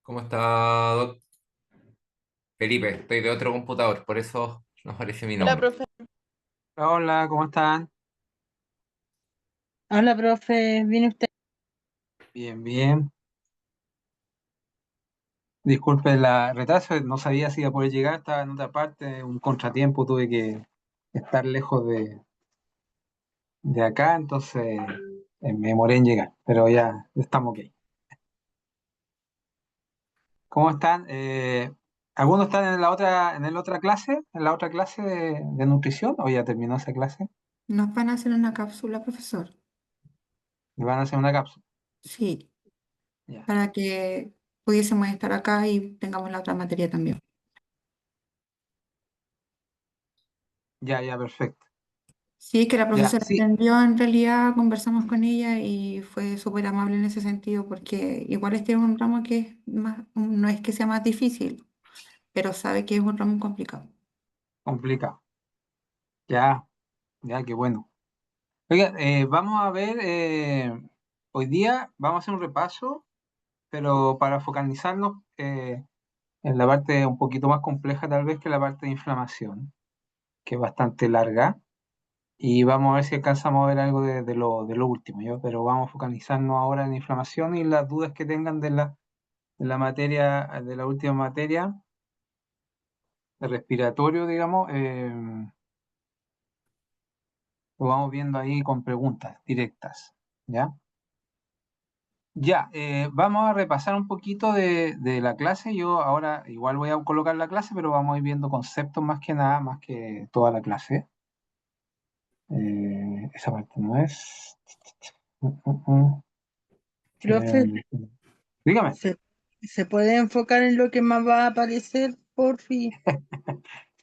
¿Cómo está, Doc? Felipe, estoy de otro computador, por eso no aparece mi Hola, nombre. profe. Hola, ¿cómo están? Hola, profe. ¿Viene usted? Bien, bien. Disculpe la retraso, no sabía si iba a poder llegar, estaba en otra parte, un contratiempo, tuve que estar lejos de acá, entonces me demoré en llegar, pero ya estamos ok. ¿Cómo están? ¿Algunos están en la otra clase, en la otra clase de nutrición, o ya terminó esa clase? Nos van a hacer una cápsula, profesor. ¿Y van a hacer una cápsula? Sí, Ya, para que pudiésemos estar acá y tengamos la otra materia también. ya, perfecto. Sí, es que la Ya, profesora sí, atendió, en realidad conversamos con ella y fue súper amable en ese sentido, porque igual este es un ramo que es más, no es que sea más difícil, pero sabe que es un ramo complicado. complicado. Ya, ya, qué bueno. Oiga, vamos a ver, hoy día vamos a hacer un repaso, pero para focalizarnos en la parte un poquito más compleja tal vez que la parte de inflamación, que es bastante larga, y vamos a ver si alcanzamos a ver algo de lo último, ¿yo? Pero vamos a focalizarnos ahora en inflamación y las dudas que tengan de la materia, de la última materia, de respiratorio, digamos, lo vamos viendo ahí con preguntas directas, ¿ya? Ya, vamos a repasar un poquito de la clase. Yo ahora igual voy a colocar la clase, pero vamos a ir viendo conceptos más que nada, más que toda la clase. Esa parte no es. Mm, mm, mm. Profe, Dígame. ¿se, se puede enfocar en lo que más va a aparecer, por fin?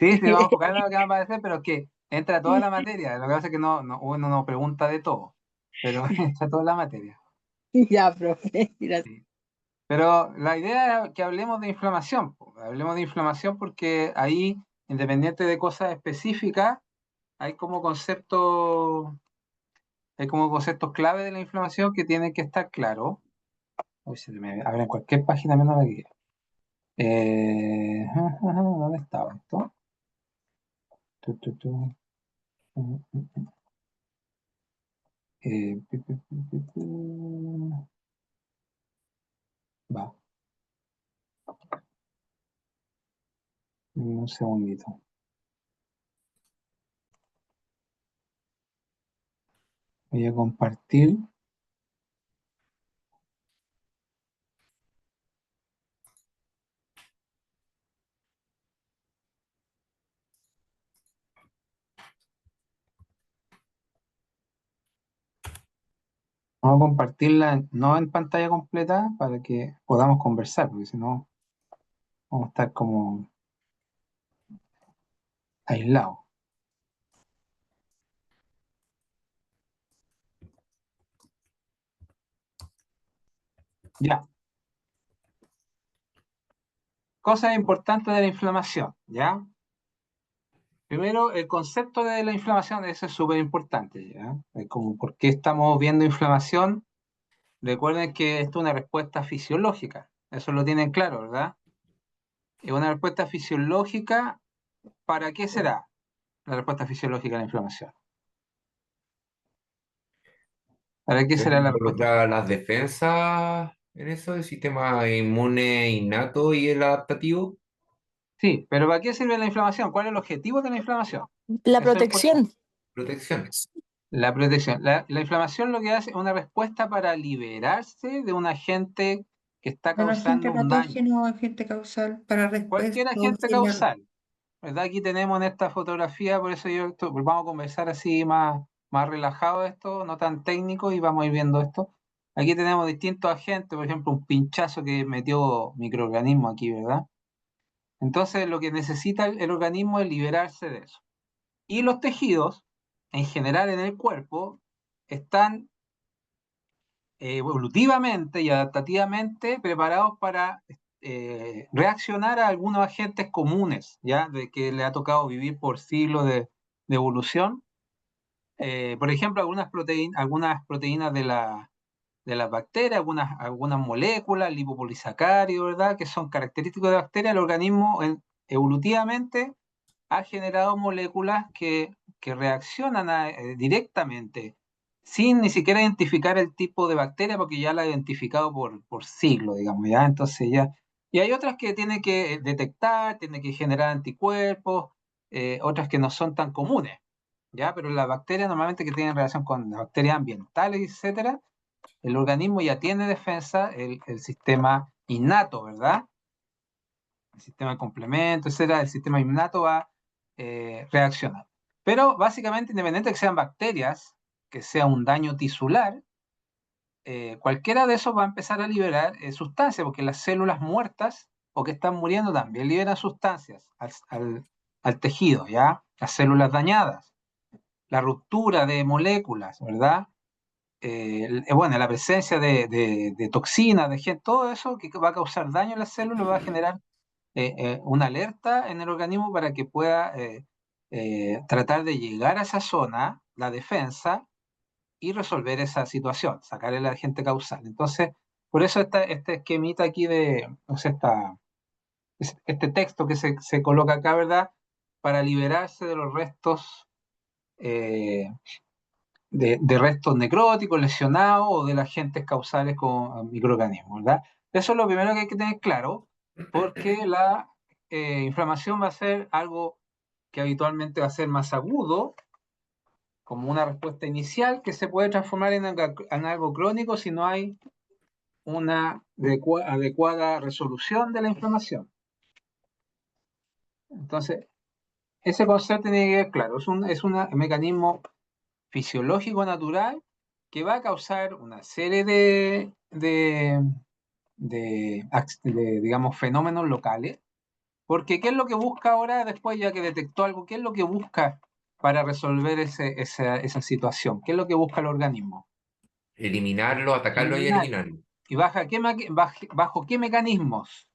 Sí, sí, vamos a enfocar en lo que va a aparecer, pero es que entra toda la materia. Lo que pasa es que uno no pregunta de todo, pero entra toda la materia. Ya, profe. Gracias. Sí. Pero la idea es que hablemos de inflamación, po. Hablemos de inflamación porque ahí, independiente de cosas específicas, hay como conceptos, hay como conceptos clave de la inflamación que tienen que estar claros. Uy, se me abre en cualquier página menos la que ¿dónde estaba esto? Tu, tu, tu. Mm, mm, mm. Pi. Va, un segundito. Voy a compartir. Vamos a compartirla no en pantalla completa para que podamos conversar, porque si no vamos a estar como aislados. Ya, cosas importantes de la inflamación, ¿ya? Primero, el concepto de la inflamación, eso es súper importante, ¿ya? Como por qué estamos viendo inflamación. Recuerden que esto es una respuesta fisiológica, eso lo tienen claro, ¿verdad? Es una respuesta fisiológica, ¿para qué será la respuesta fisiológica a la inflamación? ¿Para qué ¿Se será la respuesta? involucra las defensas en eso, el sistema inmune innato y el adaptativo? Sí, pero ¿para qué sirve la inflamación? ¿Cuál es el objetivo de la inflamación? La Eso es importante. protección. Protección. La protección. La inflamación lo que hace es una respuesta para liberarse de un agente que está De un agente causando un daño. patógeno o agente causal para Cualquier agente auxiliar. causal, ¿verdad? Aquí tenemos en esta fotografía, por eso vamos a conversar así más relajado esto, no tan técnico, y vamos a ir viendo esto. Aquí tenemos distintos agentes, por ejemplo, un pinchazo que metió microorganismo aquí, ¿verdad? Entonces, lo que necesita el organismo es liberarse de eso. Y los tejidos, en general en el cuerpo, están evolutivamente y adaptativamente preparados para reaccionar a algunos agentes comunes, ¿ya? De que le ha tocado vivir por siglos de evolución. Por ejemplo, algunas proteínas de las bacterias, algunas moléculas, lipopolisacáridos, ¿verdad? Que son característicos de bacterias. El organismo evolutivamente ha generado moléculas que reaccionan directamente, sin ni siquiera identificar el tipo de bacteria, porque ya la ha identificado por siglos, digamos, ¿ya? Entonces ya... Y hay otras que tiene que detectar, tiene que generar anticuerpos, otras que no son tan comunes, ¿ya? Pero las bacterias normalmente que tienen relación con las bacterias ambientales, etcétera, el organismo ya tiene defensa, el sistema innato, ¿verdad? El sistema de complemento, etcétera, el sistema innato va a reaccionar. Pero básicamente, independiente de que sean bacterias, que sea un daño tisular, cualquiera de esos va a empezar a liberar sustancias, porque las células muertas o que están muriendo también liberan sustancias al tejido, ¿ya? Las células dañadas, la ruptura de moléculas, ¿verdad? Bueno, la presencia de toxinas, de gen, todo eso que va a causar daño en las células va a generar una alerta en el organismo para que pueda tratar de llegar a esa zona, la defensa, y resolver esa situación, sacar el agente causal. Entonces, por eso este esquemita aquí o sea, este texto que se coloca acá, ¿verdad? Para liberarse de los restos, eh, de restos necróticos, lesionados o de los agentes causales con microorganismos, ¿verdad? Eso es lo primero que hay que tener claro, porque la inflamación va a ser algo que habitualmente va a ser más agudo, como una respuesta inicial que se puede transformar en algo crónico si no hay una adecuada resolución de la inflamación. Entonces, ese concepto tiene que quedar claro, es un mecanismo fisiológico natural que va a causar una serie digamos, fenómenos locales. Porque ¿qué es lo que busca ahora, después ya que detectó algo, qué es lo que busca para resolver esa situación? ¿Qué es lo que busca el organismo? Eliminarlo, atacarlo y Eliminar. eliminarlo. ¿Y bajo qué mecanismos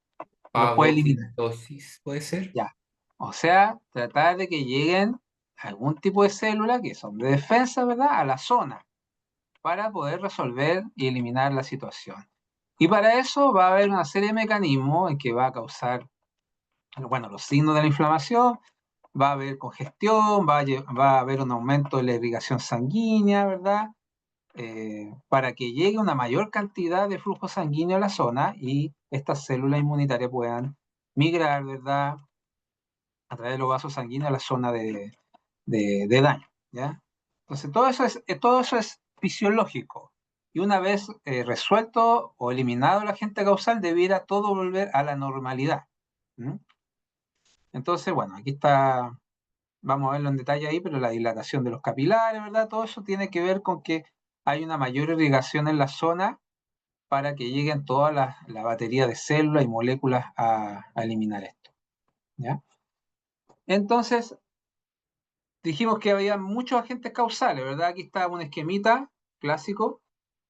lo puede eliminar? Fagocitosis, ¿puede ser? Ya. O sea, tratar de que lleguen algún tipo de célula que son de defensa, ¿verdad? A la zona para poder resolver y eliminar la situación. Y para eso va a haber una serie de mecanismos en que va a causar, bueno, los signos de la inflamación, va a haber congestión, va a haber un aumento de la irrigación sanguínea, ¿verdad? Para que llegue una mayor cantidad de flujo sanguíneo a la zona y estas células inmunitarias puedan migrar, ¿verdad? A través de los vasos sanguíneos a la zona de daño, ¿ya? Entonces, todo eso es fisiológico. Y una vez resuelto o eliminado el agente causal, debiera todo volver a la normalidad. ¿Mm? Entonces, bueno, aquí está, vamos a verlo en detalle ahí, pero la dilatación de los capilares, ¿verdad? Todo eso tiene que ver con que hay una mayor irrigación en la zona para que lleguen toda la batería de células y moléculas a eliminar esto, ¿ya? Entonces, dijimos que había muchos agentes causales, ¿verdad? Aquí está un esquemita clásico,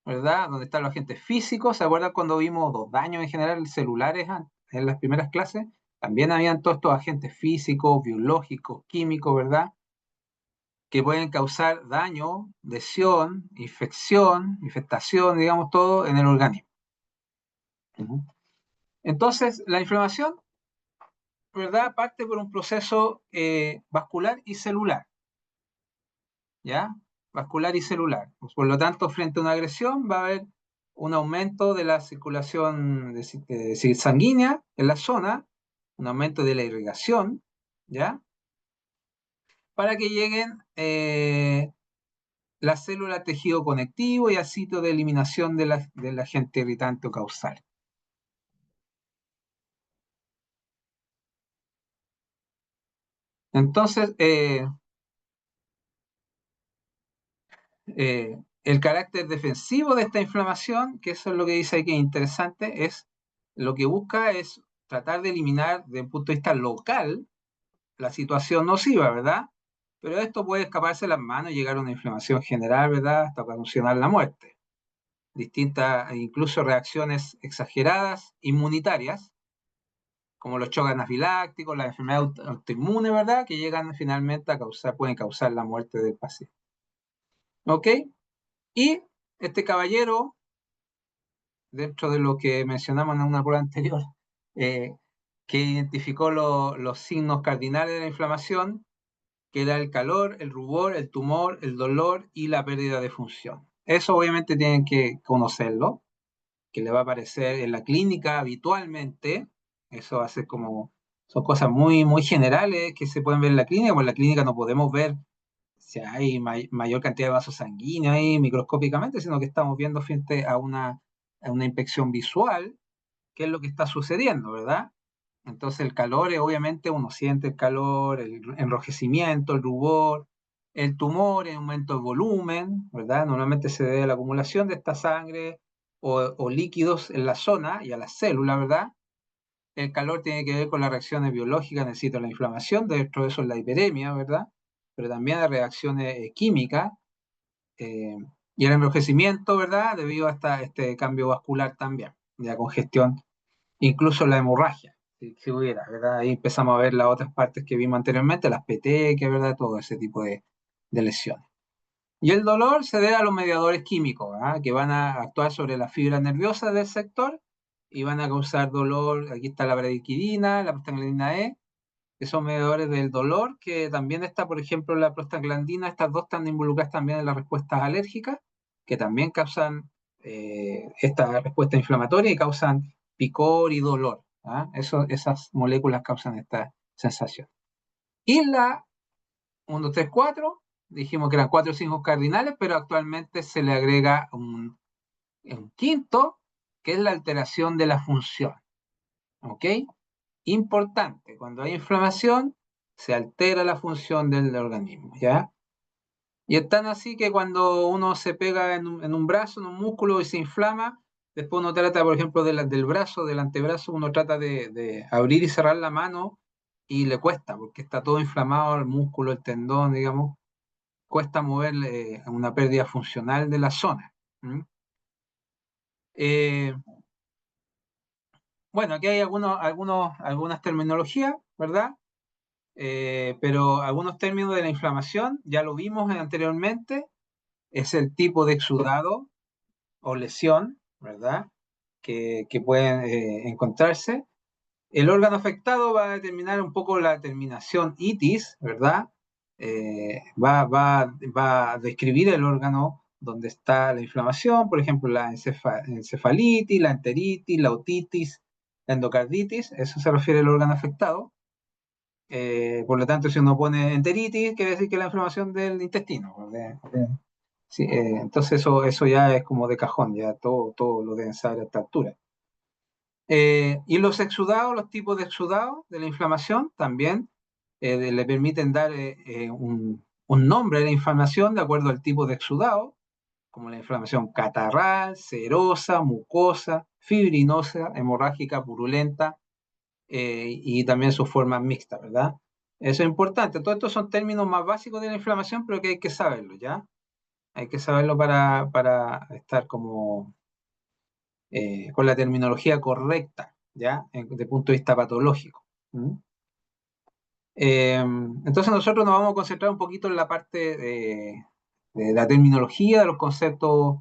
¿verdad? Donde están los agentes físicos. ¿Se acuerdan cuando vimos los daños en general celulares en las primeras clases? También habían todos estos agentes físicos, biológicos, químicos, ¿verdad? Que pueden causar daño, lesión, infestación, digamos, todo en el organismo. Entonces, la inflamación, ¿verdad? Parte por un proceso vascular y celular, ¿ya? Vascular y celular. Por lo tanto, frente a una agresión va a haber un aumento de la circulación sanguínea en la zona, un aumento de la irrigación, ¿ya? Para que lleguen la célula tejido conectivo y al sitio de eliminación del agente irritante o causal. Entonces, el carácter defensivo de esta inflamación, que eso es lo que dice aquí que es interesante, es lo que busca es tratar de eliminar desde un punto de vista local la situación nociva, ¿verdad? Pero esto puede escaparse de las manos y llegar a una inflamación general, ¿verdad? Hasta ocasionar la muerte. Distintas, incluso reacciones exageradas, inmunitarias, como los choques anafilácticos, las enfermedades autoinmunes, ¿verdad? Que llegan finalmente a pueden causar la muerte del paciente. ¿Ok? Y este caballero dentro de lo que mencionamos en una prueba anterior, que identificó los signos cardinales de la inflamación, que era el calor, el rubor, el tumor, el dolor y la pérdida de función. Eso obviamente tienen que conocerlo, que le va a aparecer en la clínica habitualmente. Eso va a ser como, son cosas muy, muy generales que se pueden ver en la clínica, porque en la clínica no podemos ver si hay mayor cantidad de vasos sanguíneos ahí microscópicamente, sino que estamos viendo frente a una inspección visual qué es lo que está sucediendo, ¿verdad? Entonces el calor, obviamente uno siente el calor, el enrojecimiento, el rubor, el tumor, el aumento de volumen, ¿verdad? Normalmente se debe a la acumulación de esta sangre o líquidos en la zona y a las células, ¿verdad? El calor tiene que ver con las reacciones biológicas, necesito la inflamación, dentro de eso es la hiperemia, ¿verdad? Pero también hay reacciones químicas eh, y el enrojecimiento, ¿verdad? Debido a este cambio vascular también, de la congestión, incluso la hemorragia, si hubiera, ¿verdad? Ahí empezamos a ver las otras partes que vimos anteriormente, las petequias, ¿verdad? Todo ese tipo de lesiones. Y el dolor se debe a los mediadores químicos, ¿verdad? Que van a actuar sobre las fibras nerviosas del sector y van a causar dolor. Aquí está la bradiquidina, la prostaglandina E, que son mediadores del dolor, que también está, por ejemplo, la prostaglandina, estas dos están involucradas también en las respuestas alérgicas, que también causan esta respuesta inflamatoria y causan picor y dolor. ¿Ah? Esas moléculas causan esta sensación. Y la 1, 2, 3, 4, dijimos que eran 4 signos cardinales, pero actualmente se le agrega un quinto, que es la alteración de la función. ¿Ok? Importante, cuando hay inflamación, se altera la función del organismo, ¿ya? Y es tan así que cuando uno se pega en un brazo, en un músculo y se inflama, después uno trata, por ejemplo, del brazo, del antebrazo, uno trata de abrir y cerrar la mano y le cuesta, porque está todo inflamado, el músculo, el tendón, digamos, cuesta mover una pérdida funcional de la zona. Bueno, aquí hay algunas terminologías, ¿verdad? Pero algunos términos de la inflamación, ya lo vimos anteriormente, es el tipo de exudado o lesión, ¿verdad? Que pueden encontrarse. El órgano afectado va a determinar un poco la terminación itis, ¿verdad? Va a describir el órgano donde está la inflamación, por ejemplo, la encefalitis, la enteritis, la otitis, la endocarditis, eso se refiere al órgano afectado. Por lo tanto, si uno pone enteritis, quiere decir que es la inflamación del intestino. Sí, entonces eso ya es como de cajón, ya todo lo deben saber a esta altura. Y los exudados, los tipos de exudados de la inflamación también le permiten dar un nombre a la inflamación de acuerdo al tipo de exudado, como la inflamación catarral, serosa, mucosa, fibrinosa, hemorrágica, purulenta, y también sus formas mixtas, ¿verdad? Eso es importante. Todos estos son términos más básicos de la inflamación, pero que hay que saberlo, ¿ya? Hay que saberlo para estar como con la terminología correcta, ¿ya? Desde el punto de vista patológico. Entonces nosotros nos vamos a concentrar un poquito en la parte de la terminología, de los conceptos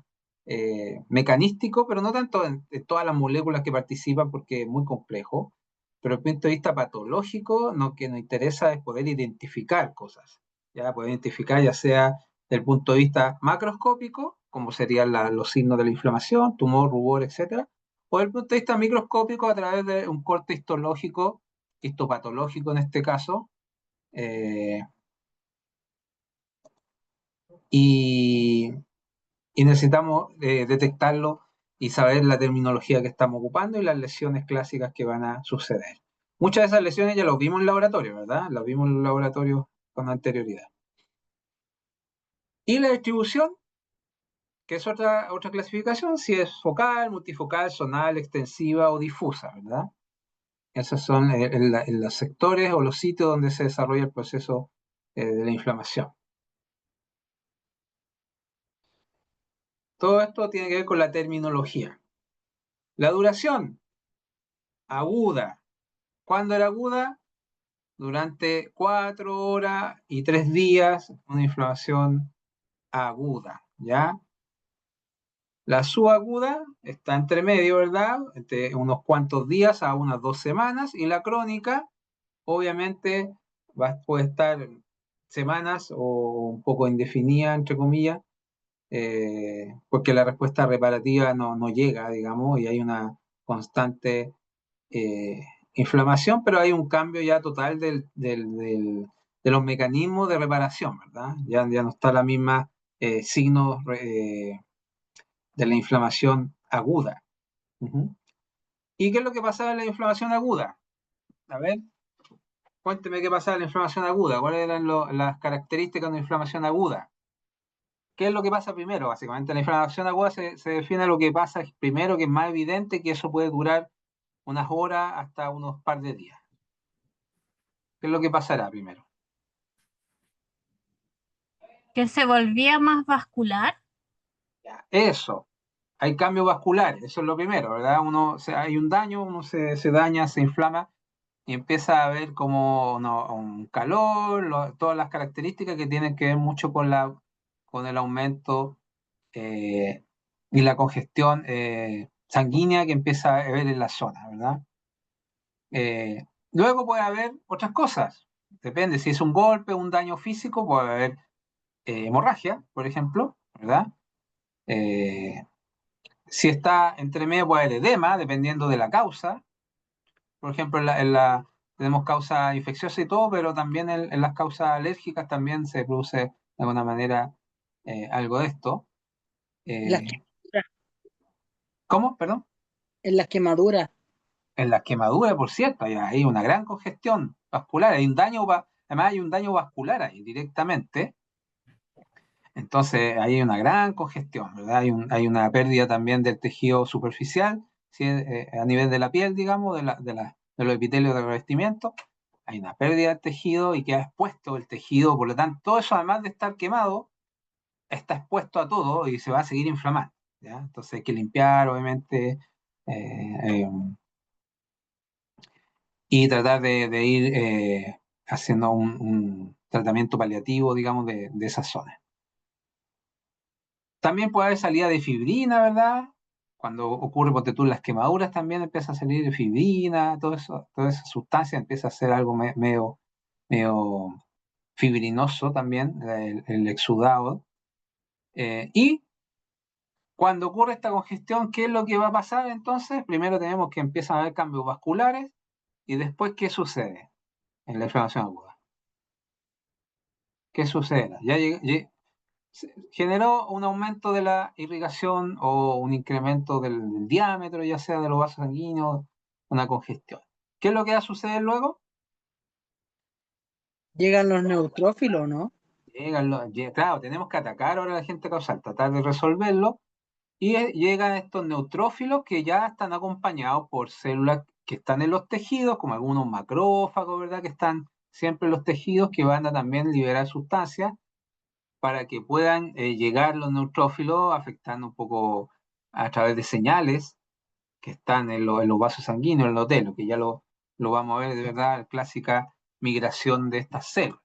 mecanísticos, pero no tanto en todas las moléculas que participan porque es muy complejo, pero desde el punto de vista patológico lo que nos interesa es poder identificar cosas, ¿ya? Poder identificar ya sea desde el punto de vista macroscópico, como serían los signos de la inflamación, tumor, rubor, etcétera, o desde el punto de vista microscópico a través de un corte histológico, histopatológico en este caso, eh, y, y necesitamos detectarlo y saber la terminología que estamos ocupando y las lesiones clásicas que van a suceder. Muchas de esas lesiones ya las vimos en laboratorio, ¿verdad? Las vimos en laboratorio con anterioridad. Y la distribución, que es otra clasificación, si es focal, multifocal, zonal, extensiva o difusa, ¿verdad? Esos son en los sectores o los sitios donde se desarrolla el proceso de la inflamación. Todo esto tiene que ver con la terminología. La duración, aguda. ¿Cuándo era aguda? Durante 4 horas y 3 días, una inflamación aguda, ¿ya? La subaguda está entre medio, ¿verdad? Entre unos cuantos días a unas 2 semanas. Y la crónica, obviamente, puede estar semanas o un poco indefinida, entre comillas, porque la respuesta reparativa no llega, digamos, y hay una constante eh, inflamación, pero hay un cambio ya total de los mecanismos de reparación, ¿verdad? Ya no está la misma signos de la inflamación aguda. Ujú. ¿Y qué es lo que pasa en la inflamación aguda? A ver, cuénteme qué pasa en la inflamación aguda, cuáles eran las características de la inflamación aguda. ¿Qué es lo que pasa primero? Básicamente, la inflamación aguda se define lo que pasa primero, que es más evidente, que eso puede durar unas horas hasta unos par de días. ¿Qué es lo que pasará primero? Que se volvía más vascular. Eso, hay cambios vasculares, eso es lo primero, ¿verdad? Hay un daño, uno se daña, se inflama y empieza a haber como un calor, todas las características que tienen que ver mucho con el aumento y la congestión sanguínea que empieza a haber en la zona, ¿verdad? Luego puede haber otras cosas, depende si es un golpe, un daño físico, puede haber hemorragia, por ejemplo, ¿verdad? Eh, si está entre medio puede haber edema, dependiendo de la causa. Por ejemplo, tenemos causa infecciosa y todo, pero también en las causas alérgicas también se produce de alguna manera algo de esto. Las Eh, quemaduras, ¿Cómo? Perdón. en las quemaduras. En las quemaduras, por cierto, hay una gran congestión vascular, hay un daño, además hay un daño vascular ahí directamente. Entonces hay una gran congestión, ¿verdad? Hay una pérdida también del tejido superficial, ¿sí? A nivel de la piel, digamos, de los epitelios de revestimiento. Hay una pérdida del tejido y queda expuesto el tejido, por lo tanto, todo eso, además de estar quemado, está expuesto a todo y se va a seguir inflamando, ¿ya? Entonces hay que limpiar, obviamente, eh, eh, y tratar de ir haciendo un tratamiento paliativo, digamos, de esa zona. También puede haber salida de fibrina, ¿verdad? Cuando ocurre, ponte tú, las quemaduras también empieza a salir fibrina, todo eso, toda esa sustancia empieza a ser algo medio fibrinoso también, el exudado. Y cuando ocurre esta congestión, ¿qué es lo que va a pasar entonces? Primero tenemos que empiezan a haber cambios vasculares y después, ¿qué sucede en la inflamación aguda? ¿Qué sucede? Generó un aumento de la irrigación o un incremento del diámetro, ya sea de los vasos sanguíneos, una congestión. ¿Qué es lo que va a suceder luego? Llegan los neutrófilos, ¿no? Claro, tenemos que atacar ahora a la agente causal, tratar de resolverlo, y llegan estos neutrófilos que ya están acompañados por células que están en los tejidos, como algunos macrófagos, ¿verdad? Que están siempre en los tejidos, que van a también liberar sustancias para que puedan llegar los neutrófilos afectando un poco a través de señales que están en los vasos sanguíneos, en el endotelios, que ya lo vamos a ver de verdad, la clásica migración de estas células.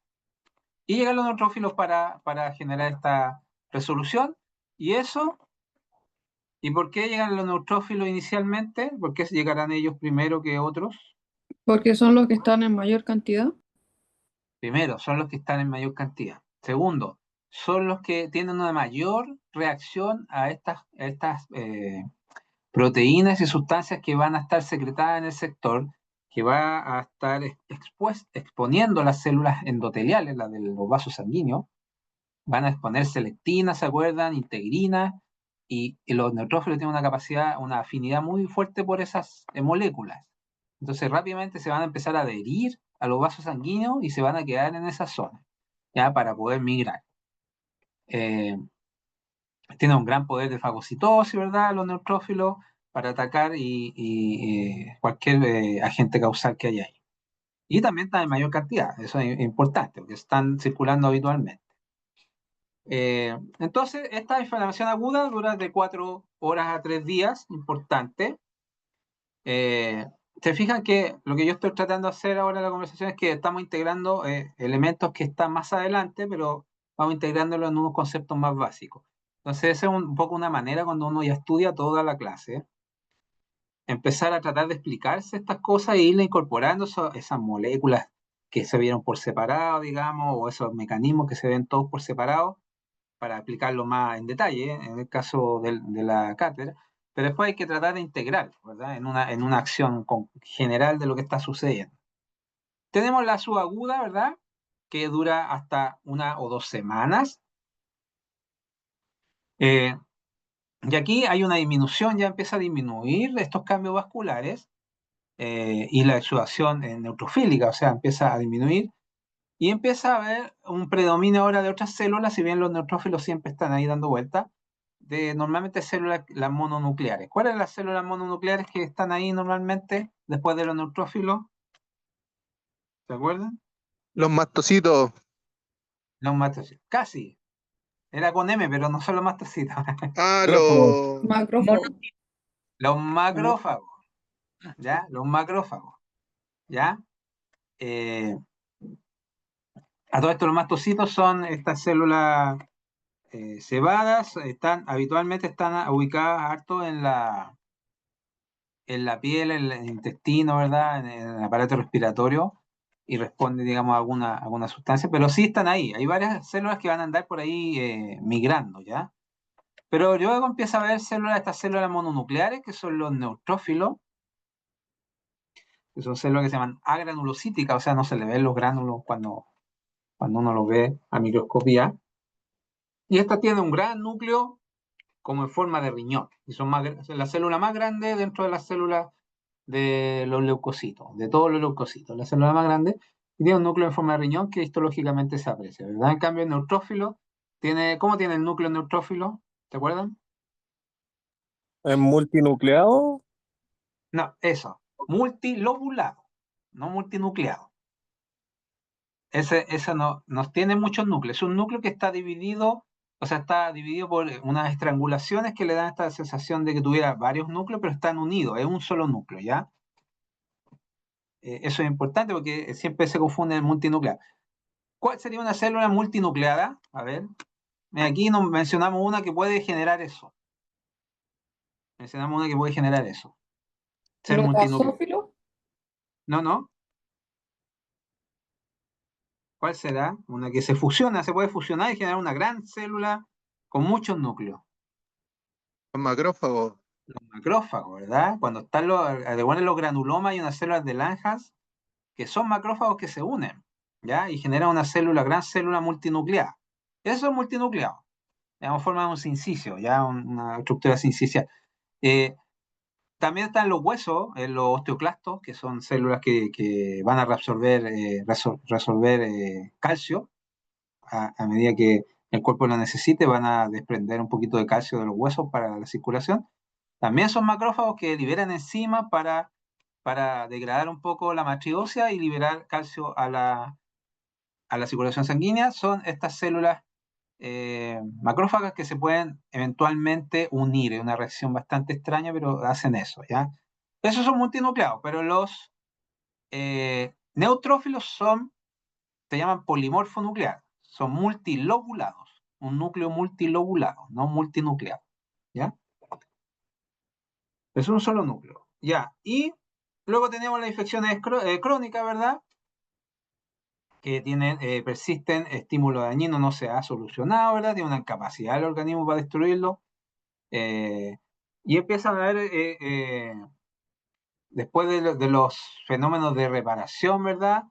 Y llegan los neutrófilos para generar esta resolución. ¿Y eso? ¿Y por qué llegan los neutrófilos inicialmente? ¿Por qué llegarán ellos primero que otros? Porque son los que están en mayor cantidad. Primero, son los que están en mayor cantidad. Segundo, son los que tienen una mayor reacción a estas proteínas y sustancias que van a estar secretadas en el sector, que va a estar exponiendo las células endoteliales, las de los vasos sanguíneos, van a exponerse lectina, ¿se acuerdan? Integrina, y los neutrófilos tienen una capacidad, una afinidad muy fuerte por esas moléculas. Entonces rápidamente se van a empezar a adherir a los vasos sanguíneos y se van a quedar en esa zona, ya para poder migrar. Tienen un gran poder de fagocitosis, ¿verdad? Los neutrófilos para atacar cualquier agente causal que haya ahí. Y también están en mayor cantidad, eso es importante, porque están circulando habitualmente. Entonces, esta inflamación aguda dura de 4 horas a 3 días, importante. Se fijan que lo que yo estoy tratando de hacer ahora en la conversación es que estamos integrando elementos que están más adelante, pero vamos integrándolos en unos conceptos más básicos. Entonces, esa es un poco una manera cuando uno ya estudia toda la clase, empezar a tratar de explicarse estas cosas e irle incorporando esas moléculas que se vieron por separado, digamos, o esos mecanismos que se ven todos por separado, para aplicarlo más en detalle, en el caso de la cátedra, pero después hay que tratar de integrar, ¿verdad? En una acción general de lo que está sucediendo. Tenemos la subaguda, ¿verdad? Que dura hasta 1 o 2 semanas. Eh, y aquí hay una disminución, ya empieza a disminuir estos cambios vasculares y la exudación neutrofílica, o sea, empieza a disminuir y empieza a haber un predominio ahora de otras células, si bien los neutrófilos siempre están ahí dando vuelta, de normalmente células, las mononucleares. ¿Cuáles son las células mononucleares que están ahí normalmente después de los neutrófilos? ¿Se acuerdan? Los mastocitos. Los mastocitos. Casi. Era con M, pero no son los mastocitos. Ah, Macrófagos. Macrófago. Los macrófagos. ¿Ya? Los macrófagos. ¿Ya? Eh, a todo esto los mastocitos son estas células cebadas, habitualmente están ubicadas harto en la piel, en el intestino, ¿verdad? En el aparato respiratorio y responden, digamos, a alguna sustancia, pero sí están ahí. Hay varias células que van a andar por ahí migrando, ¿ya? Pero luego empieza a haber estas células mononucleares, que son los neutrófilos, que son células que se llaman agranulocíticas, o sea, no se le ven los gránulos cuando uno los ve a microscopía. Y esta tiene un gran núcleo como en forma de riñón, y son la célula más grande dentro de las células de los leucocitos, de todos los leucocitos, la célula más grande, y tiene un núcleo en forma de riñón que histológicamente se aprecia, ¿verdad? En cambio, el neutrófilo ¿cómo tiene el núcleo neutrófilo? ¿Te acuerdan? ¿Es multinucleado? No, eso, multilobulado, no multinucleado. Ese no tiene muchos núcleos, es un núcleo que está dividido, o sea, está dividido por unas estrangulaciones que le dan esta sensación de que tuviera varios núcleos, pero están unidos, es un solo núcleo, ¿ya? Eso es importante porque siempre se confunde el multinuclear. ¿Cuál sería una célula multinucleada? A ver, aquí nos mencionamos una que puede generar eso. Mencionamos una que puede generar eso. Ser Los multinucleada. basófilos. No, no. ¿Cuál será? Una que se fusiona, se puede fusionar y generar una gran célula con muchos núcleos. Los macrófagos. Los macrófagos, ¿verdad? Cuando están los granulomas y unas células de Langhans que son macrófagos que se unen, ¿ya? Y generan una gran célula multinucleada. Eso es multinucleado. Digamos, forma un sincicio, ya una estructura sincicial. También están los huesos, los osteoclastos, que son células que van a resolver calcio a medida que el cuerpo lo necesite, van a desprender un poquito de calcio de los huesos para la circulación. También son macrófagos que liberan enzimas para degradar un poco la matriz ósea y liberar calcio a la circulación sanguínea. Son estas células macrófagas que se pueden eventualmente unir. Es una reacción bastante extraña, pero hacen eso, ¿ya? Esos son multinucleados, pero los neutrófilos se llaman polimorfonucleares, son multilobulados, un núcleo multilobulado, no multinucleado, ¿ya? Es un solo núcleo, ¿ya? Y luego tenemos las infecciones crónicas, ¿verdad? Que persisten, estímulo dañino no se ha solucionado, ¿verdad? Tiene una incapacidad del organismo para destruirlo. Y empiezan a haber, después de los fenómenos de reparación, ¿verdad?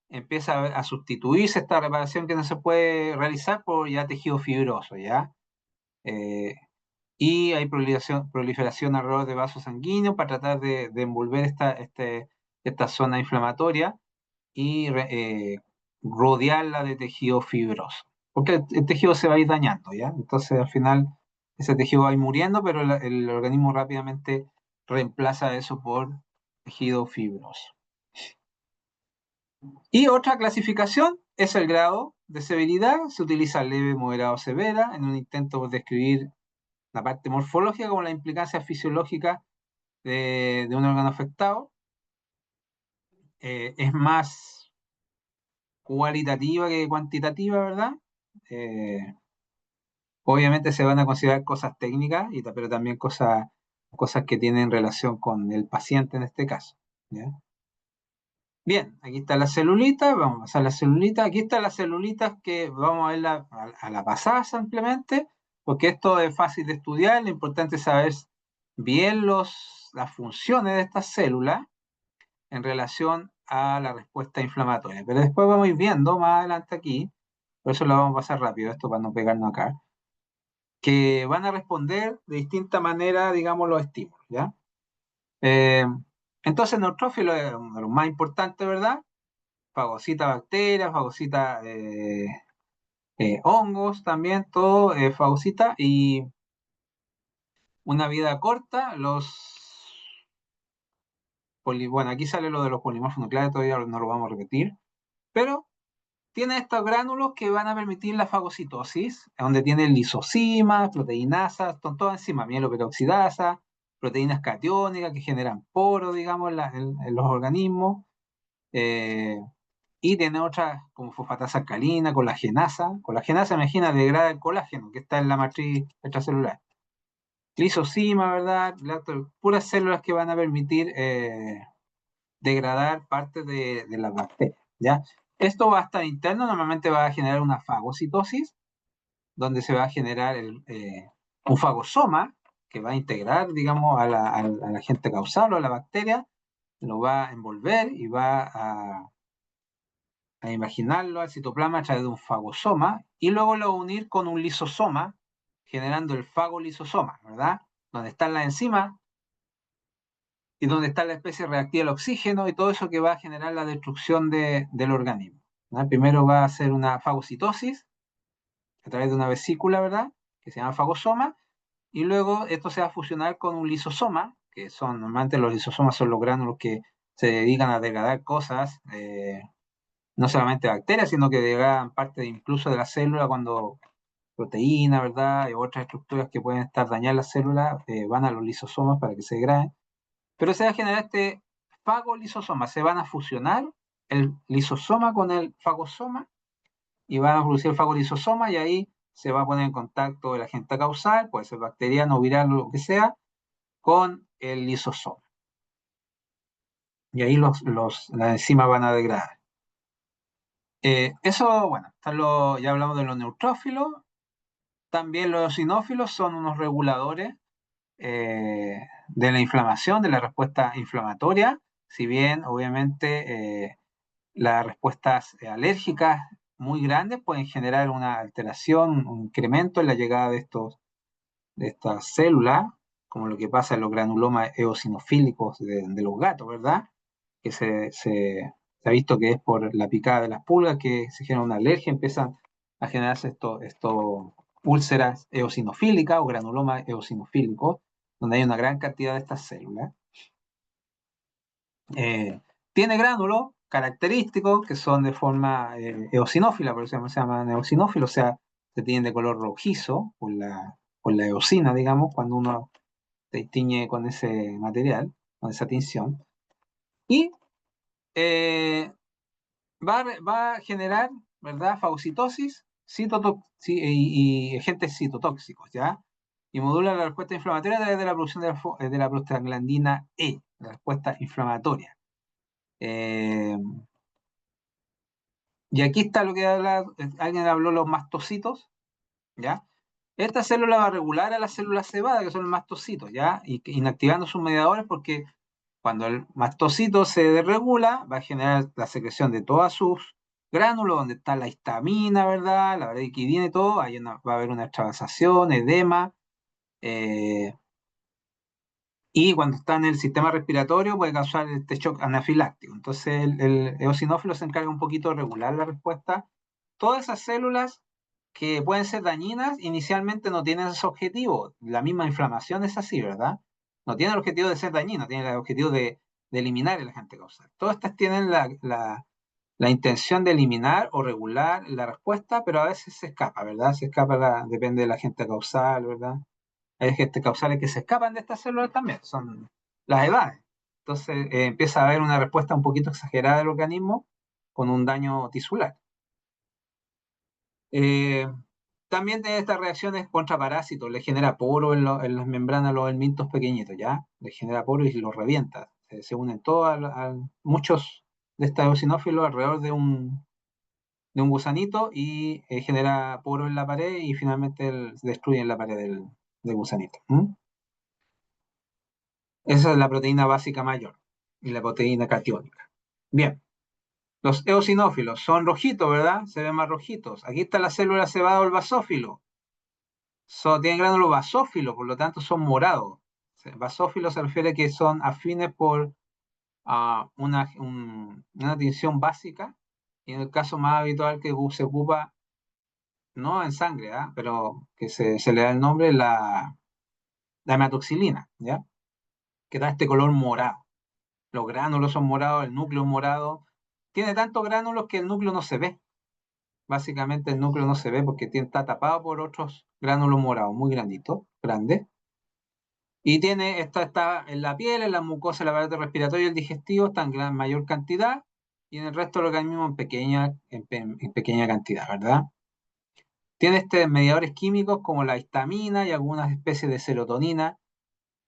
Empieza a sustituirse esta reparación que no se puede realizar por ya tejido fibroso, ¿ya? Eh, y hay proliferación alrededor de vasos sanguíneos para tratar de envolver esta zona inflamatoria y rodearla de tejido fibroso. Porque el tejido se va a ir dañando, ¿ya? Entonces al final ese tejido va a ir muriendo, pero el organismo rápidamente reemplaza eso por tejido fibroso. Y otra clasificación es el grado de severidad. Se utiliza leve, moderado, severa en un intento por describir la parte morfológica como la implicancia fisiológica de un órgano afectado. Es más cualitativa que cuantitativa, ¿verdad? Obviamente se van a considerar cosas técnicas, pero también cosas que tienen relación con el paciente en este caso. ¿Ya? Bien, aquí está la celulita, vamos a pasar la celulita. Aquí están las celulitas que vamos a verla a la pasada simplemente, porque esto es fácil de estudiar, lo importante es saber bien las funciones de estas células en relación a la respuesta inflamatoria. Pero después vamos a ir viendo más adelante aquí, por eso lo vamos a pasar rápido, esto para no pegarnos acá, que van a responder de distinta manera, digamos, los estímulos, ¿ya? Entonces, neutrófilo es uno de los más importantes, ¿verdad? Fagocita bacterias, fagocita hongos también, todo fagocita y una vida corta, bueno, aquí sale lo de los polimorfos nucleares, todavía no lo vamos a repetir, pero tiene estos gránulos que van a permitir la fagocitosis, donde tiene lisosimas, proteinasas, son todas enzimas, mieloperoxidasa, proteínas catiónicas que generan poros, digamos, en los organismos, y tiene otras como fosfatasa alcalina, colagenasa. Colagenasa, imagina, degrada el colágeno que está en la matriz extracelular. Lisosima, ¿verdad? Puras células que van a permitir degradar parte de las bacterias, ¿ya? Esto va a estar interno, normalmente va a generar una fagocitosis, donde se va a generar un fagosoma que va a integrar, digamos, al agente causal o a la bacteria, lo va a envolver y va a imaginarlo al citoplasma a través de un fagosoma y luego lo va a unir con un lisosoma, generando el fagolisosoma, ¿verdad? Donde están las enzimas y donde está la especie reactiva al oxígeno y todo eso que va a generar la destrucción del organismo, ¿verdad? Primero va a hacer una fagocitosis a través de una vesícula, ¿verdad? Que se llama fagosoma, y luego esto se va a fusionar con un lisosoma, que normalmente los lisosomas son los gránulos que se dedican a degradar cosas, no solamente bacterias, sino que degradan parte incluso de la célula cuando proteína, ¿verdad? Y otras estructuras que pueden estar dañadas las células, van a los lisosomas para que se degraden. Pero se va a generar este fagolisosoma, se van a fusionar el lisosoma con el fagosoma y van a producir el fagolisosoma y ahí se va a poner en contacto el agente causal, puede ser bacteriano, viral o lo que sea, con el lisosoma. Y ahí las enzimas van a degradar. Eso, bueno, ya hablamos de los neutrófilos. También los eosinófilos son unos reguladores de la inflamación, de la respuesta inflamatoria, si bien obviamente las respuestas alérgicas muy grandes pueden generar una alteración, un incremento en la llegada de estas células, como lo que pasa en los granulomas eosinofílicos de los gatos, ¿verdad? Que se ha visto que es por la picada de las pulgas que se genera una alergia, empiezan a generarse estos úlceras eosinofílicas o granulomas eosinofílicos, donde hay una gran cantidad de estas células. Tiene gránulos característicos que son de forma eosinófila, por eso se llaman eosinófilos, o sea, se tienen de color rojizo por la eosina, digamos, cuando uno se tiñe con ese material, con esa tinción. Y va a generar, ¿verdad? Fagocitosis y agentes citotóxicos, ¿ya? Y modula la respuesta inflamatoria a través de la producción de la prostaglandina E, la respuesta inflamatoria. Y aquí está lo que alguien habló, los mastocitos, ¿ya? Esta célula va a regular a las células cebadas, que son los mastocitos, ¿ya? Y inactivando sus mediadores porque cuando el mastocito se desregula, va a generar la secreción de todas sus gránulos, donde está la histamina, ¿verdad? La bradykinin y todo, ahí va a haber una extravasación, edema, y cuando está en el sistema respiratorio puede causar este shock anafiláctico. Entonces el eosinófilo se encarga un poquito de regular la respuesta. Todas esas células que pueden ser dañinas inicialmente no tienen ese objetivo. La misma inflamación es así, ¿verdad? No tiene el objetivo de ser dañino, tiene el objetivo de eliminar el agente causal. Todas estas tienen la intención de eliminar o regular la respuesta, pero a veces se escapa, ¿verdad? Se escapa, depende del agente causal, ¿verdad? Hay agentes causales que se escapan de estas células también, son las evaden. Entonces empieza a haber una respuesta un poquito exagerada del organismo con un daño tisular. También tiene estas reacciones contra parásitos, le genera poro en las membranas, los helmintos pequeñitos, ¿ya? Le genera poro y los revienta. Se unen todos, muchos de estos eosinófilos alrededor de un gusanito y genera poro en la pared y finalmente destruyen la pared del gusanito. Esa es la proteína básica mayor y la proteína catiónica. Bien, los eosinófilos son rojitos, ¿verdad? Se ven más rojitos. Aquí está la célula cebada o el basófilo. Tienen gránulos basófilos, por lo tanto son morados. Basófilo se refiere a que son afines por una tinción básica, y en el caso más habitual que se ocupa, no en sangre, pero que se le da el nombre, la hematoxilina, ¿ya? Que da este color morado. Los gránulos son morados, el núcleo es morado. Tiene tantos gránulos que el núcleo no se ve. Básicamente el núcleo no se ve porque está tapado por otros gránulos morados, muy granditos, grandes. Y está en la piel, en la mucosa, el aparato respiratorio y el digestivo, está en mayor cantidad, y en el resto del organismo en pequeña cantidad, ¿verdad? Tiene mediadores químicos como la histamina y algunas especies de serotonina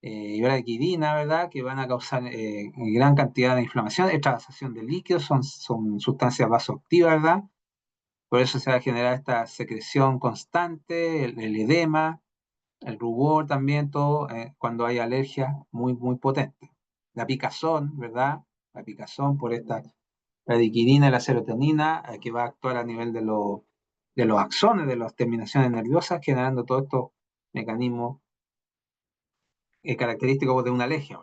y braquidina, ¿verdad? Que van a causar gran cantidad de inflamación, extravasación de líquidos, son sustancias vasoactivas, ¿verdad? Por eso se va a generar esta secreción constante, el edema, el rubor también, todo cuando hay alergia muy, muy potente. La picazón, ¿verdad? La picazón por esta bradiquidina y la serotonina, que va a actuar a nivel de los axones, de las terminaciones nerviosas, generando todos estos mecanismos característicos de una alergia.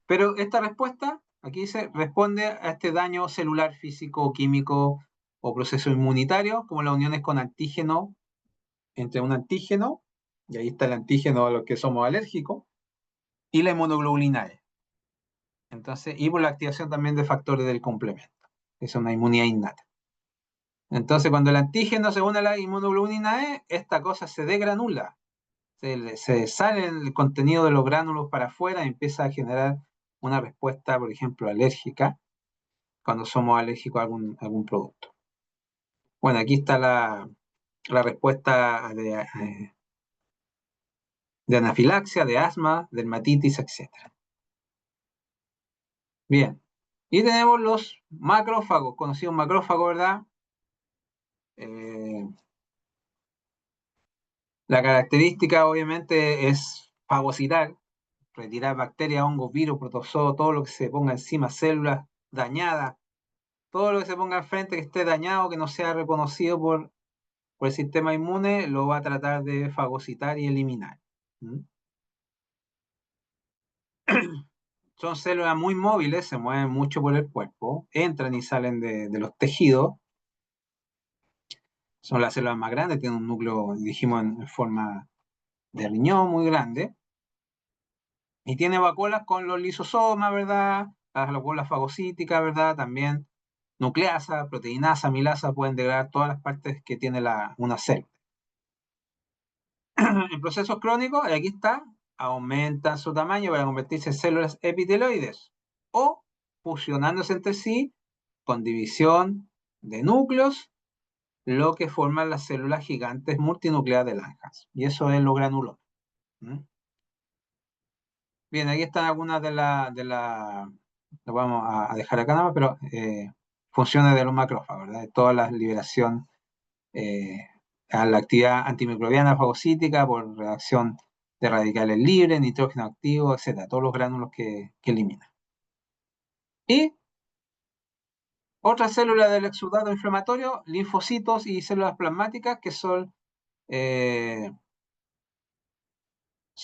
Pero esta respuesta, aquí dice, responde a este daño celular, físico, químico o proceso inmunitario, como las uniones con antígeno, entre un antígeno, y ahí está el antígeno a los que somos alérgicos, y la inmunoglobulina E. Entonces, y por la activación también de factores del complemento. Es una inmunidad innata. Entonces, cuando el antígeno se une a la inmunoglobulina E, esta cosa se degranula. Se sale el contenido de los gránulos para afuera y empieza a generar una respuesta, por ejemplo, alérgica, cuando somos alérgicos a algún producto. Bueno, aquí está la respuesta de anafilaxia, de asma, dermatitis, etc. Bien. Y tenemos los macrófagos, conocidos macrófagos, ¿verdad? La característica, obviamente, es fagocitar, retirar bacterias, hongos, virus, protozoos, todo lo que se ponga encima, células dañadas, todo lo que se ponga enfrente que esté dañado, que no sea reconocido por el sistema inmune, lo va a tratar de fagocitar y eliminar. Son células muy móviles, se mueven mucho por el cuerpo, entran y salen de los tejidos. Son las células más grandes, tienen un núcleo, dijimos, en forma de riñón muy grande. Y tiene vacuolas con los lisosomas, ¿verdad? Las vacuolas fagocíticas, ¿verdad? También nucleasa, proteinasa, amilasa, pueden degradar todas las partes que tiene una célula. En procesos crónicos, aquí está, aumentan su tamaño para convertirse en células epiteloides o fusionándose entre sí con división de núcleos, lo que forman las células gigantes multinucleadas de Langhans. Y eso es lo granulomas. Bien, aquí están algunas lo vamos a dejar acá nada más, pero funciones de los macrófagos, ¿verdad? Toda la liberación a la actividad antimicrobiana fagocítica por reacción de radicales libres, nitrógeno activo, etcétera, todos los gránulos que eliminan. Y otras células del exudato inflamatorio, linfocitos y células plasmáticas, que son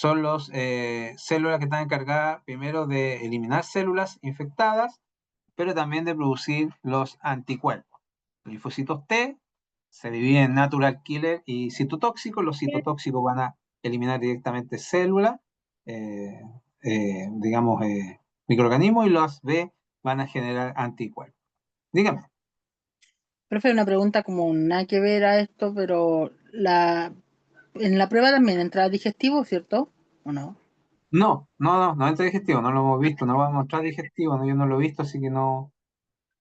las células que están encargadas primero de eliminar células infectadas, pero también de producir los anticuerpos. Los linfocitos T se dividen en natural killer y citotóxicos. Los citotóxicos van a eliminar directamente células, digamos, microorganismos, y los B van a generar anticuerpos. Dígame. Profe, una pregunta como nada que ver a esto, pero en la prueba también entra digestivo, ¿cierto? ¿O no? No entra digestivo, no lo hemos visto, no va a mostrar digestivo, yo no lo he visto, así que no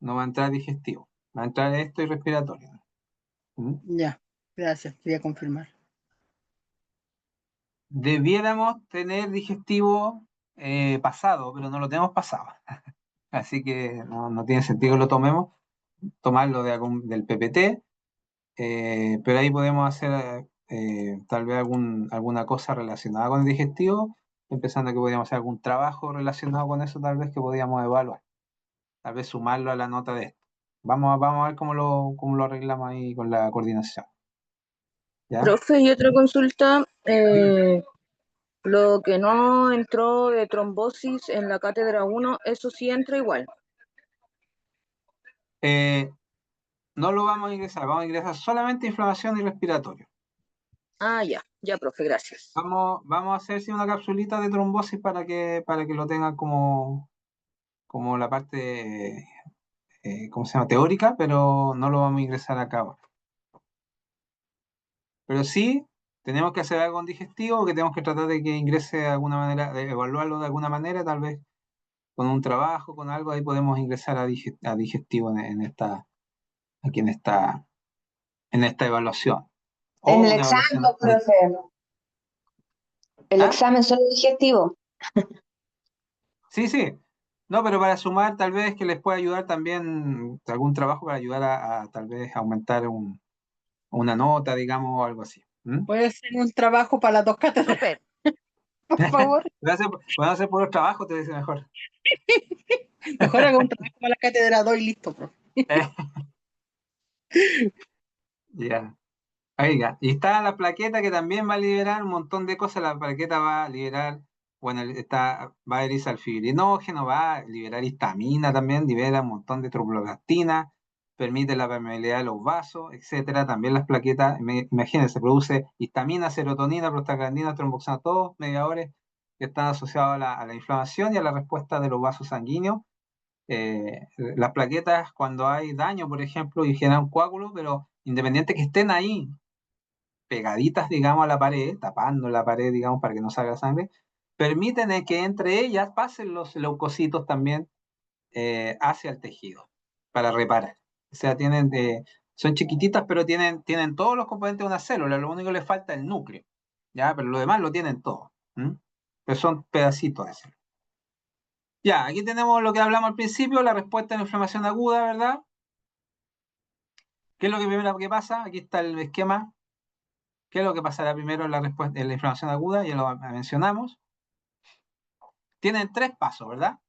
va a entrar digestivo. Va a entrar esto y respiratorio. ¿Mm? Ya, gracias, quería confirmar. Debiéramos tener digestivo pasado, pero no lo tenemos pasado. Así que no tiene sentido que lo tomemos, tomarlo del PPT, pero ahí podemos hacer tal vez alguna cosa relacionada con el digestivo, empezando que podríamos hacer algún trabajo relacionado con eso, tal vez que podríamos evaluar, tal vez sumarlo a la nota de esto. Vamos a ver cómo lo arreglamos ahí con la coordinación. ¿Ya? Profe, y otra consulta, lo que no entró de trombosis en la cátedra 1, eso sí entra igual. No lo vamos a ingresar solamente inflamación y respiratorio. Ah, ya, profe, gracias. Vamos a hacer sí, una capsulita de trombosis para que lo tengan como la parte, ¿cómo se llama? Teórica, pero no lo vamos a ingresar acá ahora. Pero sí, tenemos que hacer algo con digestivo, que tenemos que tratar de que ingrese de alguna manera, de evaluarlo de alguna manera, tal vez con un trabajo, con algo, ahí podemos ingresar a digestivo aquí en esta evaluación. O En el una examen, evaluación. profe, el ¿Ah? examen solo digestivo. Sí, sí. No, pero para sumar, tal vez que les pueda ayudar también algún trabajo para ayudar a tal vez aumentar una nota, digamos, o algo así. ¿Mm? ¿Puede ser un trabajo para las dos cátedras, Súper. por favor? Puedo hacer por los trabajos, te dice mejor. Mejor haga un trabajo para la cátedra 2 y listo, profe. Ya. Oiga, y está la plaqueta que también va a liberar un montón de cosas. La plaqueta va a liberar, bueno, va a herir salfibrinógeno, va a liberar histamina también, libera un montón de trogloblastina, permite la permeabilidad de los vasos, etcétera. También las plaquetas, imagínense, produce histamina, serotonina, prostaglandina, tromboxana, todos mediadores que están asociados a la inflamación y a la respuesta de los vasos sanguíneos. Las plaquetas, cuando hay daño, por ejemplo, y generan coágulos, pero independiente que estén ahí, pegaditas, digamos, a la pared, tapando la pared, digamos, para que no salga sangre, permiten que entre ellas pasen los leucocitos también hacia el tejido para reparar. O sea, son chiquititas, pero tienen todos los componentes de una célula, lo único que les falta es el núcleo, ¿ya? Pero lo demás lo tienen todo. Pero son pedacitos de célula. Ya, aquí tenemos lo que hablamos al principio, la respuesta a la inflamación aguda, ¿verdad? ¿Qué es lo que primero que pasa? Aquí está el esquema. ¿Qué es lo que pasará primero en la respuesta en la inflamación aguda? Ya lo mencionamos. Tienen 3 pasos, ¿verdad?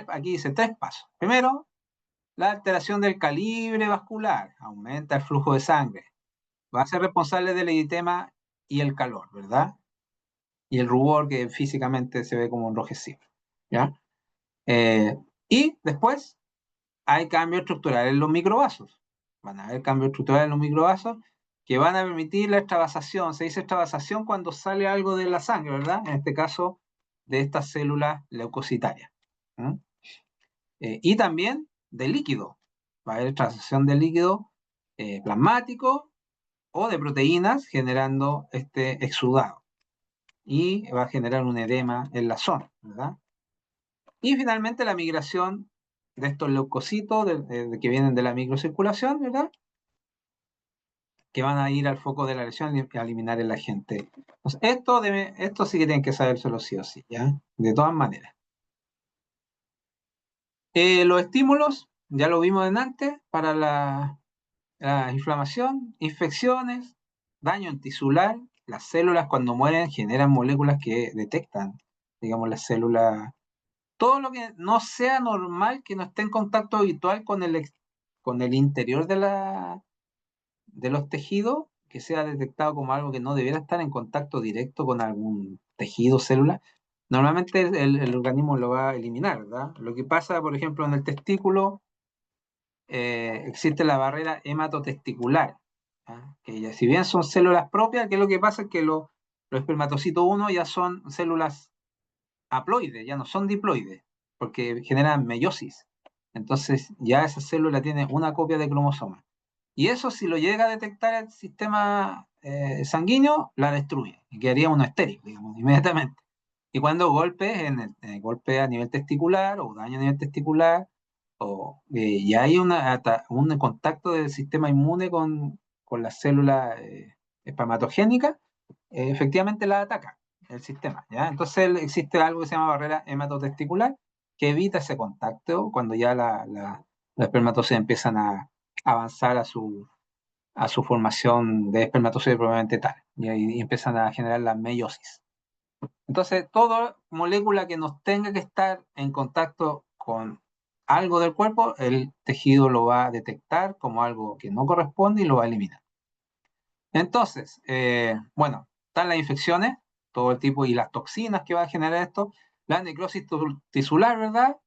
Aquí dice 3 pasos. Primero, la alteración del calibre vascular. Aumenta el flujo de sangre. Va a ser responsable del eritema y el calor, ¿verdad? Y el rubor que físicamente se ve como enrojecido. ¿Ya? Y después hay cambios estructurales en los microvasos. Van a haber cambios estructurales en los microvasos que van a permitir la extravasación. Se dice extravasación cuando sale algo de la sangre, ¿verdad? En este caso, de estas células leucocitarias. Y también de líquido. Va a haber extravasación de líquido plasmático o de proteínas generando este exudado. Y va a generar un edema en la zona, ¿verdad? Y finalmente la migración de estos leucocitos que vienen de la microcirculación, ¿verdad? Que van a ir al foco de la lesión y a eliminar el agente. Entonces, esto sí que tienen que sabérselo sí o sí, ¿ya? De todas maneras. Los estímulos, ya lo vimos en antes, para la inflamación, infecciones, daño tisular. Las células cuando mueren generan moléculas que detectan, digamos, las células. Todo lo que no sea normal, que no esté en contacto habitual con el interior de los tejidos, que sea detectado como algo que no debiera estar en contacto directo con algún tejido, célula, normalmente el organismo lo va a eliminar, ¿verdad? Lo que pasa, por ejemplo, en el testículo, existe la barrera hematotesticular, ¿ah? Que ya, si bien son células propias, ¿qué es lo que pasa? Es que los espermatocitos 1 ya son células haploides, ya no son diploides, porque generan meiosis. Entonces ya esa célula tiene una copia de cromosoma. Y eso, si lo llega a detectar el sistema sanguíneo, la destruye. Y quedaría uno estéril, digamos, inmediatamente. Y cuando golpe a nivel testicular o daño a nivel testicular y hay un contacto del sistema inmune con las células espermatogénicas, efectivamente la ataca el sistema, ¿ya? Entonces existe algo que se llama barrera hematotesticular que evita ese contacto cuando ya las espermatozoides empiezan a avanzar a su formación de espermatozoides probablemente tal, y empiezan a generar la meiosis. Entonces, toda molécula que nos tenga que estar en contacto con algo del cuerpo, el tejido lo va a detectar como algo que no corresponde y lo va a eliminar. Entonces, bueno, están las infecciones, todo el tipo, y las toxinas que va a generar esto, la necrosis tisular, ¿verdad?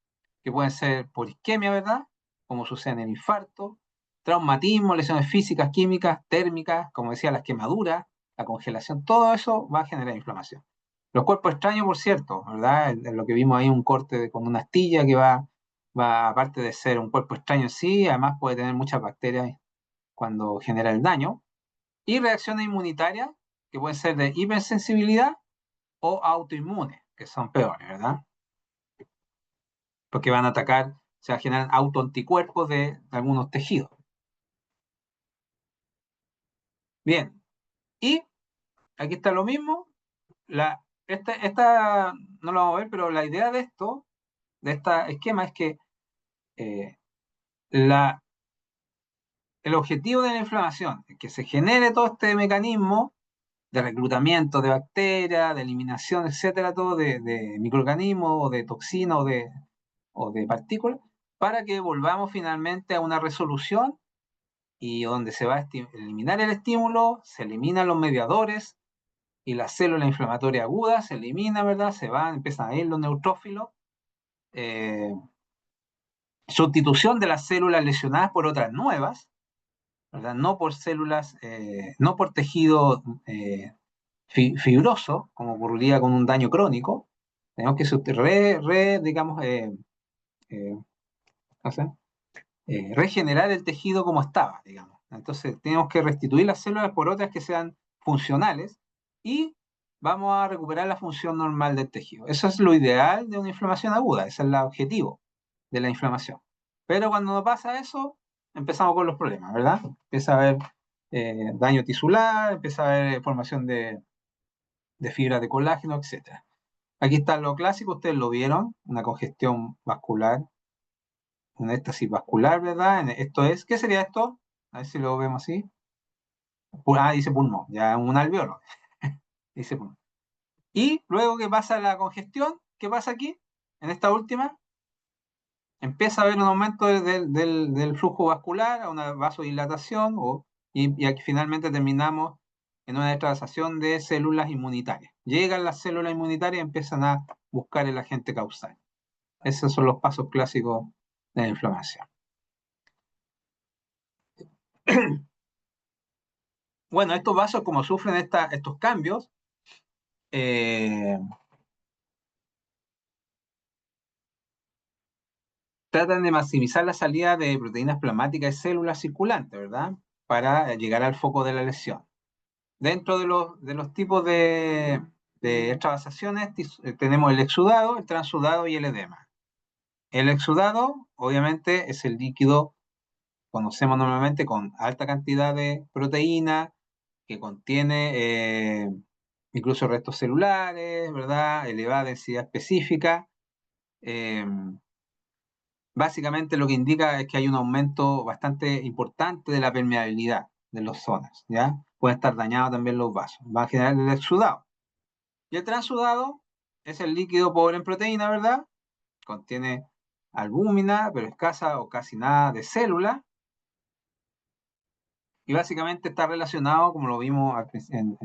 Que pueden ser por isquemia, ¿verdad? Como sucede en el infarto, traumatismo, lesiones físicas, químicas, térmicas, como decía, las quemaduras, la congelación, todo eso va a generar inflamación. Los cuerpos extraños, por cierto, ¿verdad? En lo que vimos ahí, un corte con una astilla que va, aparte de ser un cuerpo extraño en sí, además puede tener muchas bacterias cuando genera el daño. Y reacciones inmunitarias, que pueden ser de hipersensibilidad o autoinmunes, que son peores, ¿verdad? Porque van a atacar, se generan autoanticuerpos de algunos tejidos. Bien, y aquí está lo mismo. Esta no lo vamos a ver, pero la idea de esto, de este esquema, es que el objetivo de la inflamación es que se genere todo este mecanismo de reclutamiento de bacterias, de eliminación, etcétera, todo de microorganismos o de toxinas o de partículas, para que volvamos finalmente a una resolución y donde se va a eliminar el estímulo, se eliminan los mediadores y las células inflamatorias agudas se eliminan, ¿verdad? Se van, empiezan a ir los neutrófilos, sustitución de las células lesionadas por otras nuevas, ¿verdad? No por células, no por tejido fibroso, como ocurriría con un daño crónico. Tenemos que digamos, regenerar el tejido como estaba, digamos. Entonces tenemos que restituir las células por otras que sean funcionales y vamos a recuperar la función normal del tejido. Eso es lo ideal de una inflamación aguda, ese es el objetivo de la inflamación. Pero cuando no pasa eso, empezamos con los problemas, ¿verdad? Empieza a haber daño tisular, empieza a haber formación de fibras de colágeno, etc. Aquí está lo clásico, ustedes lo vieron, una congestión vascular, una éstasis vascular, ¿verdad? Esto es, ¿qué sería esto? A ver si lo vemos así. Dice pulmón, ya un alveolo. Dice pulmón. Y luego que pasa la congestión, ¿qué pasa aquí? En esta última, empieza a haber un aumento del flujo vascular, una vasodilatación, y aquí finalmente terminamos en una destravasación de células inmunitarias. Llegan las células inmunitarias y empiezan a buscar el agente causal. Esos son los pasos clásicos de la inflamación. Bueno, estos vasos, como sufren estos cambios, tratan de maximizar la salida de proteínas plasmáticas de células circulantes, ¿verdad? Para llegar al foco de la lesión. Dentro de los tipos de extravasaciones tenemos el exudado, el transudado y el edema. El exudado, obviamente, es el líquido conocemos normalmente con alta cantidad de proteína, que contiene incluso restos celulares, ¿verdad? Elevada densidad específica. Básicamente lo que indica es que hay un aumento bastante importante de la permeabilidad de las zonas, ¿ya? Pueden estar dañados también los vasos. Va a generar el exudado. Y el transudado es el líquido pobre en proteína, ¿verdad? Contiene albúmina, pero escasa o casi nada de célula. Y básicamente está relacionado, como lo vimos en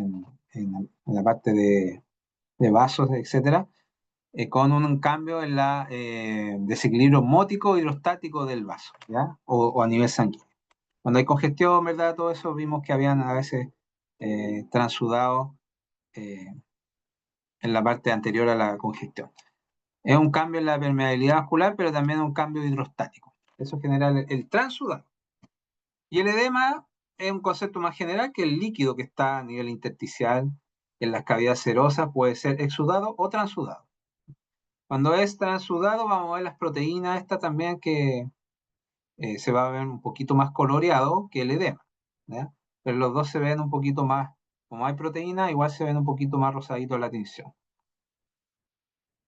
la parte de vasos, etcétera, con un cambio en la desequilibrio óptico hidrostático del vaso, ¿ya? O a nivel sanguíneo. Cuando hay congestión, ¿verdad? Todo eso vimos que habían a veces transudados en la parte anterior a la congestión. Es un cambio en la permeabilidad vascular, pero también un cambio hidrostático. Eso genera el transudado. Y el edema es un concepto más general que el líquido que está a nivel intersticial en las cavidades serosas puede ser exudado o transudado. Cuando es transudado vamos a ver las proteínas estas también que se va a ver un poquito más coloreado que el edema, ¿ya? Pero los dos se ven un poquito más, como hay proteína, igual se ven un poquito más rosaditos la tinción.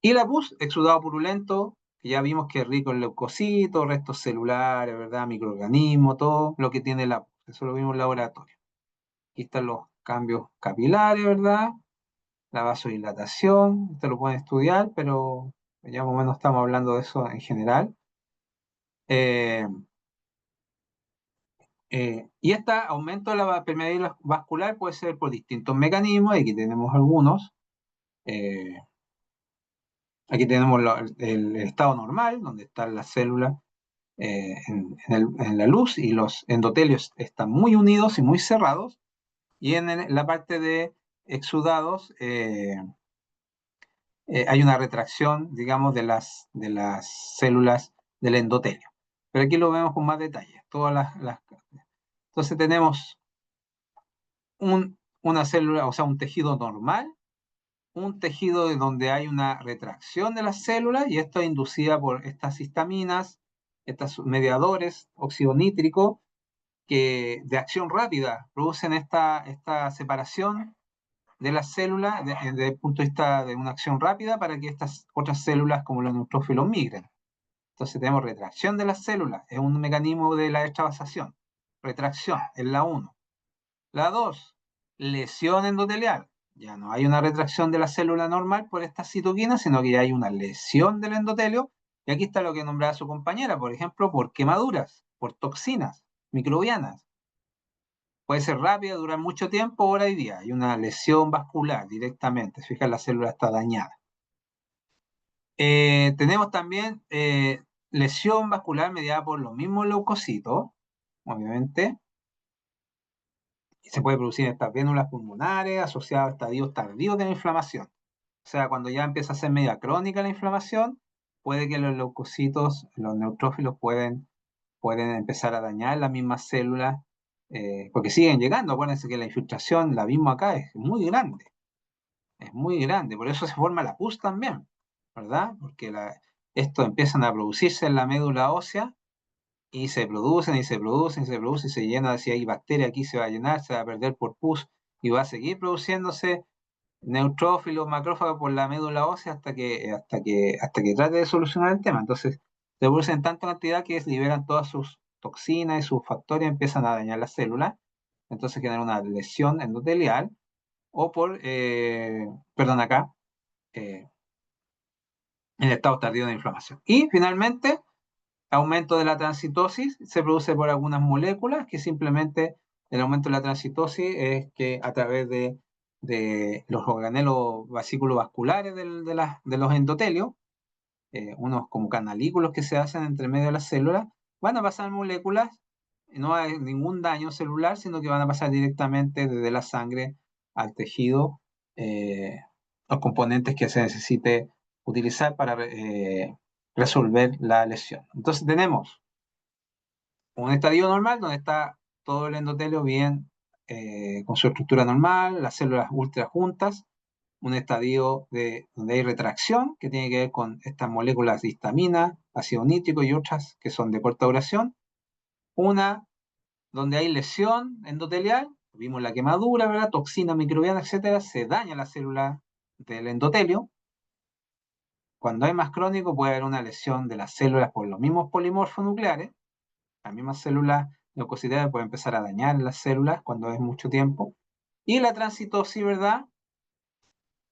Y la pus, exudado purulento, que ya vimos que es rico en leucocitos, restos celulares, ¿verdad? Microorganismos, todo lo que tiene la pus. Eso lo vimos en laboratorio. Aquí están los cambios capilares, ¿verdad? La vasodilatación, esto lo pueden estudiar, pero ya más o menos estamos hablando de eso en general. Y este aumento de la permeabilidad vascular puede ser por distintos mecanismos, y aquí tenemos algunos. Aquí tenemos el estado normal, donde están las células en la luz, y los endotelios están muy unidos y muy cerrados. Y en la parte de exudados hay una retracción, digamos, de las células del endotelio. Pero aquí lo vemos con más detalle. Entonces tenemos una célula, o sea, un tejido normal, un tejido donde hay una retracción de las células, y esto es inducida por estas histaminas, estos mediadores óxido nítrico, que de acción rápida producen esta separación de las células desde el punto de vista de una acción rápida, para que estas otras células como los neutrófilos migren. Entonces tenemos retracción de las células, es un mecanismo de la extravasación. Retracción, es la 1. La 2, lesión endotelial. Ya no hay una retracción de la célula normal por estas citoquinas, sino que ya hay una lesión del endotelio. Y aquí está lo que nombraba su compañera, por ejemplo, por quemaduras, por toxinas microbianas. Puede ser rápida, durar mucho tiempo, hora y día. Hay una lesión vascular directamente. Fíjate, la célula está dañada. Tenemos también lesión vascular mediada por los mismos leucocitos, obviamente. Y se puede producir en estas vénulas pulmonares asociadas a estadios tardíos de la inflamación. O sea, cuando ya empieza a ser media crónica la inflamación, puede que los leucocitos, los neutrófilos pueden empezar a dañar las mismas células, porque siguen llegando. Acuérdense que la infiltración, la vimos acá, es muy grande. Es muy grande, por eso se forma la pus también, ¿verdad? Porque estos empiezan a producirse en la médula ósea, y se producen y se producen y se producen, y se llena. Si hay bacteria aquí, se va a llenar, se va a perder por pus, y va a seguir produciéndose neutrófilos, macrófagos por la médula ósea hasta que trate de solucionar el tema. Entonces se producen en tanta cantidad que liberan todas sus toxinas y sus factores, empiezan a dañar las células. Entonces genera una lesión endotelial, o perdón, acá, en estado tardío de inflamación. Y finalmente, aumento de la transitosis se produce por algunas moléculas, que simplemente el aumento de la transitosis es que a través de los organelos vasículos vasculares de los endotelios, unos como canalículos que se hacen entre medio de las células, van a pasar moléculas, no hay ningún daño celular, sino que van a pasar directamente desde la sangre al tejido, los componentes que se necesite utilizar para resolver la lesión. Entonces tenemos un estadio normal, donde está todo el endotelio bien, con su estructura normal, las células ultra juntas. Un estadio donde hay retracción, que tiene que ver con estas moléculas de histamina, ácido nítrico y otras que son de corta duración. Una donde hay lesión endotelial, vimos la quemadura, ¿verdad? Toxina microbiana, etcétera, se daña la célula del endotelio. Cuando hay más crónico, puede haber una lesión de las células por los mismos polimorfos nucleares. Las mismas células leucocitarias pueden empezar a dañar las células cuando es mucho tiempo. Y la transitosis, ¿verdad?,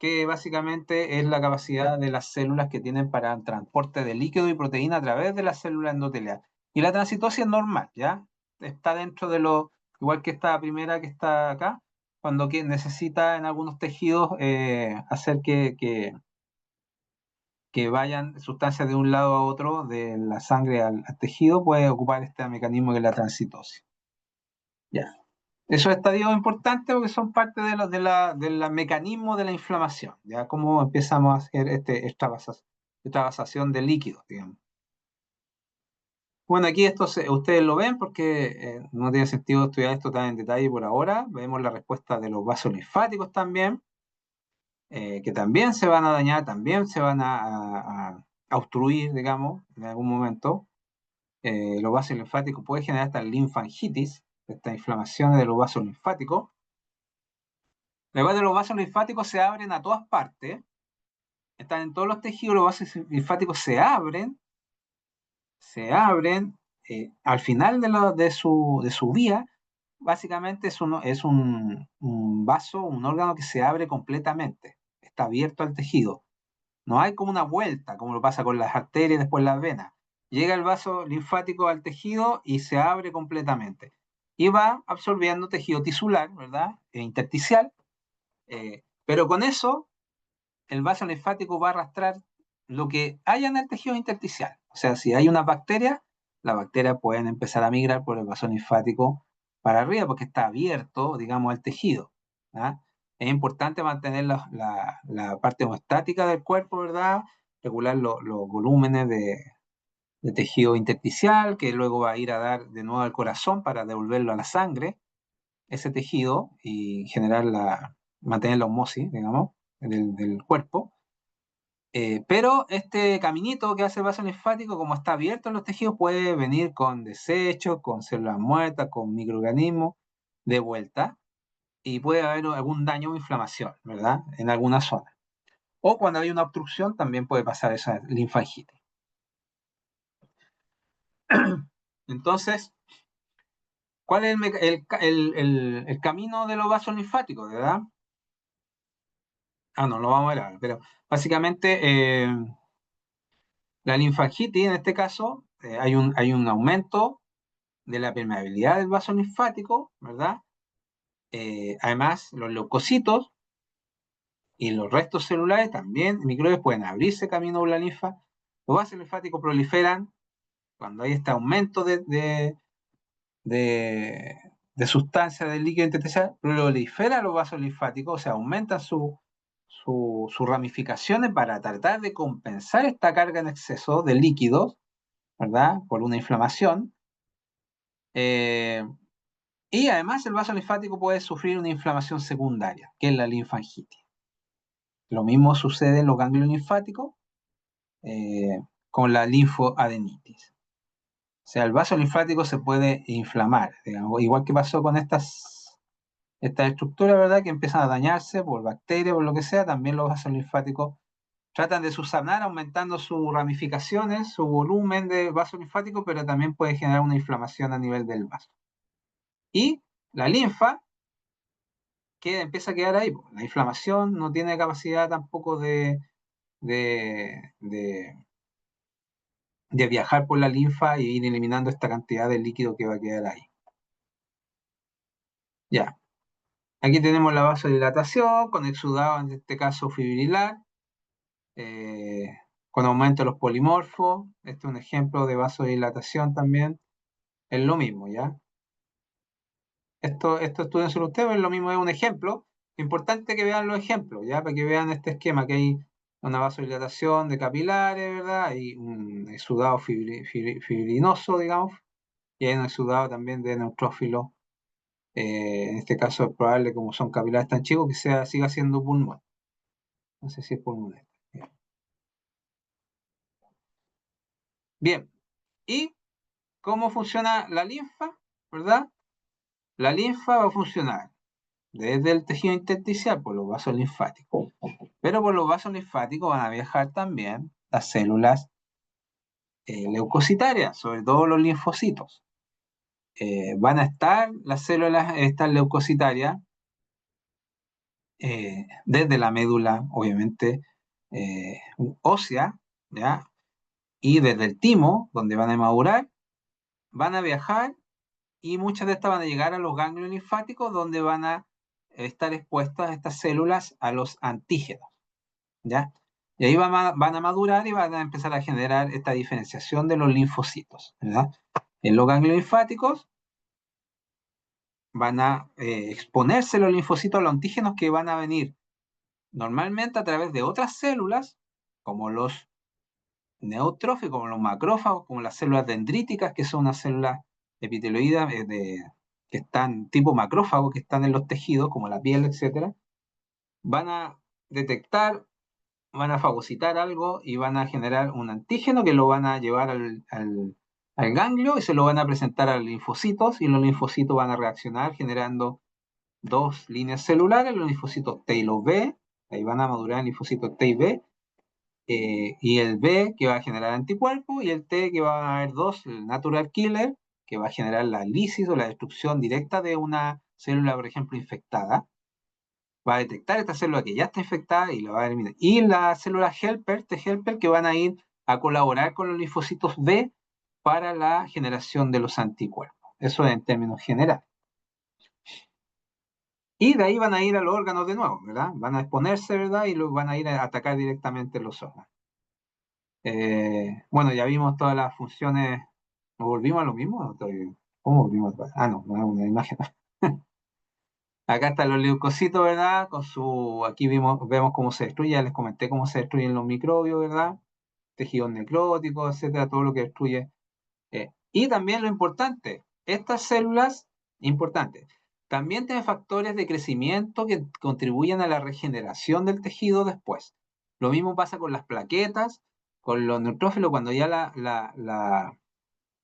que básicamente es la capacidad de las células que tienen para el transporte de líquido y proteína a través de la célula endotelial. Y la transitosis es normal, ¿ya? Está dentro de lo, igual que esta primera que está acá, cuando necesita en algunos tejidos hacer que vayan sustancias de un lado a otro, de la sangre al tejido, puede ocupar este mecanismo que es la transitosis. Ya. Esos estadios importantes porque son parte del mecanismo de la inflamación, ya cómo empezamos a hacer esta vasación de líquidos, digamos. Bueno, aquí esto ustedes lo ven porque no tiene sentido estudiar esto tan en detalle por ahora. Vemos la respuesta de los vasos linfáticos también, que también se van a dañar, también se van a obstruir, digamos, en algún momento. los vasos linfáticos puede generar hasta linfangitis, esta inflamación de los vasos linfáticos. Luego de los vasos linfáticos se abren a todas partes, están en todos los tejidos, los vasos linfáticos se abren al final de su vía. Básicamente es un vaso, un órgano que se abre completamente, está abierto al tejido. No hay como una vuelta, como lo pasa con las arterias y después las venas. Llega el vaso linfático al tejido y se abre completamente. Y va absorbiendo tejido tisular, ¿verdad? E intersticial. Pero con eso, el vaso linfático va a arrastrar lo que haya en el tejido intersticial. O sea, si hay una bacteria, las bacterias pueden empezar a migrar por el vaso linfático para arriba porque está abierto, digamos, el tejido. ¿Ah? Es importante mantener la parte hemostática del cuerpo, ¿verdad? Regular los volúmenes de tejido intersticial, que luego va a ir a dar de nuevo al corazón para devolverlo a la sangre, ese tejido, y mantener la osmosis, digamos, del cuerpo. Pero este caminito que hace el vaso linfático, como está abierto en los tejidos, puede venir con desechos, con células muertas, con microorganismos de vuelta, y puede haber algún daño o inflamación, ¿verdad? En alguna zona. O cuando hay una obstrucción también puede pasar esa linfangitis. Entonces, ¿cuál es el camino de los vasos linfáticos, verdad? No lo vamos a ver ahora, pero básicamente la linfangitis, en este caso, hay un aumento de la permeabilidad del vaso linfático, ¿verdad? Además, los leucocitos y los restos celulares también, microbios, pueden abrirse camino por la linfa. Los vasos linfáticos proliferan cuando hay este aumento de sustancia del líquido intersticial, proliferan los vasos linfáticos, o sea, aumentan sus ramificaciones para tratar de compensar esta carga en exceso de líquidos, ¿verdad? Por una inflamación. Y además el vaso linfático puede sufrir una inflamación secundaria, que es la linfangitis. Lo mismo sucede en los ganglios linfáticos con la linfoadenitis. O sea, el vaso linfático se puede inflamar, digamos, igual que pasó con estas estructuras, ¿verdad? Que empiezan a dañarse por bacterias, por lo que sea. También los vasos linfáticos tratan de subsanar aumentando sus ramificaciones, su volumen de vaso linfático, pero también puede generar una inflamación a nivel del vaso. Y la linfa empieza a quedar ahí. La inflamación no tiene capacidad tampoco de viajar por la linfa y ir eliminando esta cantidad de líquido que va a quedar ahí. Ya. Aquí tenemos la vasodilatación con exudado, en este caso fibrilar, con aumento de los polimorfos. Este es un ejemplo de vasodilatación también. Es lo mismo, ¿ya? Esto estudian sobre ustedes, es lo mismo, es un ejemplo. Importante que vean los ejemplos, ¿ya? Para que vean este esquema, que hay una vasodilatación de capilares, ¿verdad? Y un exudado fibrinoso, digamos, y hay un exudado también de neutrófilo. En este caso es probable, como son capilares tan chicos, que siga siendo pulmón. No sé si es pulmón. Bien, ¿y cómo funciona la linfa? ¿Verdad? La linfa va a funcionar desde el tejido intersticial por los vasos linfáticos. Pero por los vasos linfáticos van a viajar también las células leucocitarias, sobre todo los linfocitos. Van a estar las células, estas leucocitarias, desde la médula, obviamente, ósea, ¿ya? Y desde el timo, donde van a madurar, van a viajar y muchas de estas van a llegar a los ganglios linfáticos, donde van a estar expuestas estas células a los antígenos, ¿ya? Y ahí van a madurar y van a empezar a generar esta diferenciación de los linfocitos, ¿verdad? En los ganglios linfáticos van a exponerse los linfocitos a los antígenos que van a venir normalmente a través de otras células, como los neutrófilos, como los macrófagos, como las células dendríticas, que son unas células epitelioides que están tipo macrófago, que están en los tejidos, como la piel, etc. Van a detectar, van a fagocitar algo y van a generar un antígeno que lo van a llevar al ganglio y se lo van a presentar a los linfocitos, y los linfocitos van a reaccionar generando dos líneas celulares, los linfocitos T y los B, ahí van a madurar el linfocito T y B, y el B que va a generar anticuerpos, y el T que va a haber dos, el natural killer, que va a generar la lisis o la destrucción directa de una célula, por ejemplo, infectada. Va a detectar esta célula que ya está infectada y la va a eliminar. Y las células helper, T-helper, que van a ir a colaborar con los linfocitos B para la generación de los anticuerpos. Eso en términos generales. Y de ahí van a ir a los órganos de nuevo, ¿verdad? Van a exponerse, ¿verdad? Y los van a ir a atacar directamente los órganos. Bueno, ya vimos todas las funciones. ¿Nos volvimos a lo mismo? ¿Cómo volvimos? Ah, no, no es una imagen. Acá están los leucocitos, ¿verdad? Aquí vemos cómo se destruye, ya les comenté cómo se destruyen los microbios, ¿verdad? Tejidos necróticos, etcétera, todo lo que destruye. Y también lo importante, estas células, importante, también tienen factores de crecimiento que contribuyen a la regeneración del tejido después. Lo mismo pasa con las plaquetas, con los neutrófilos, cuando ya la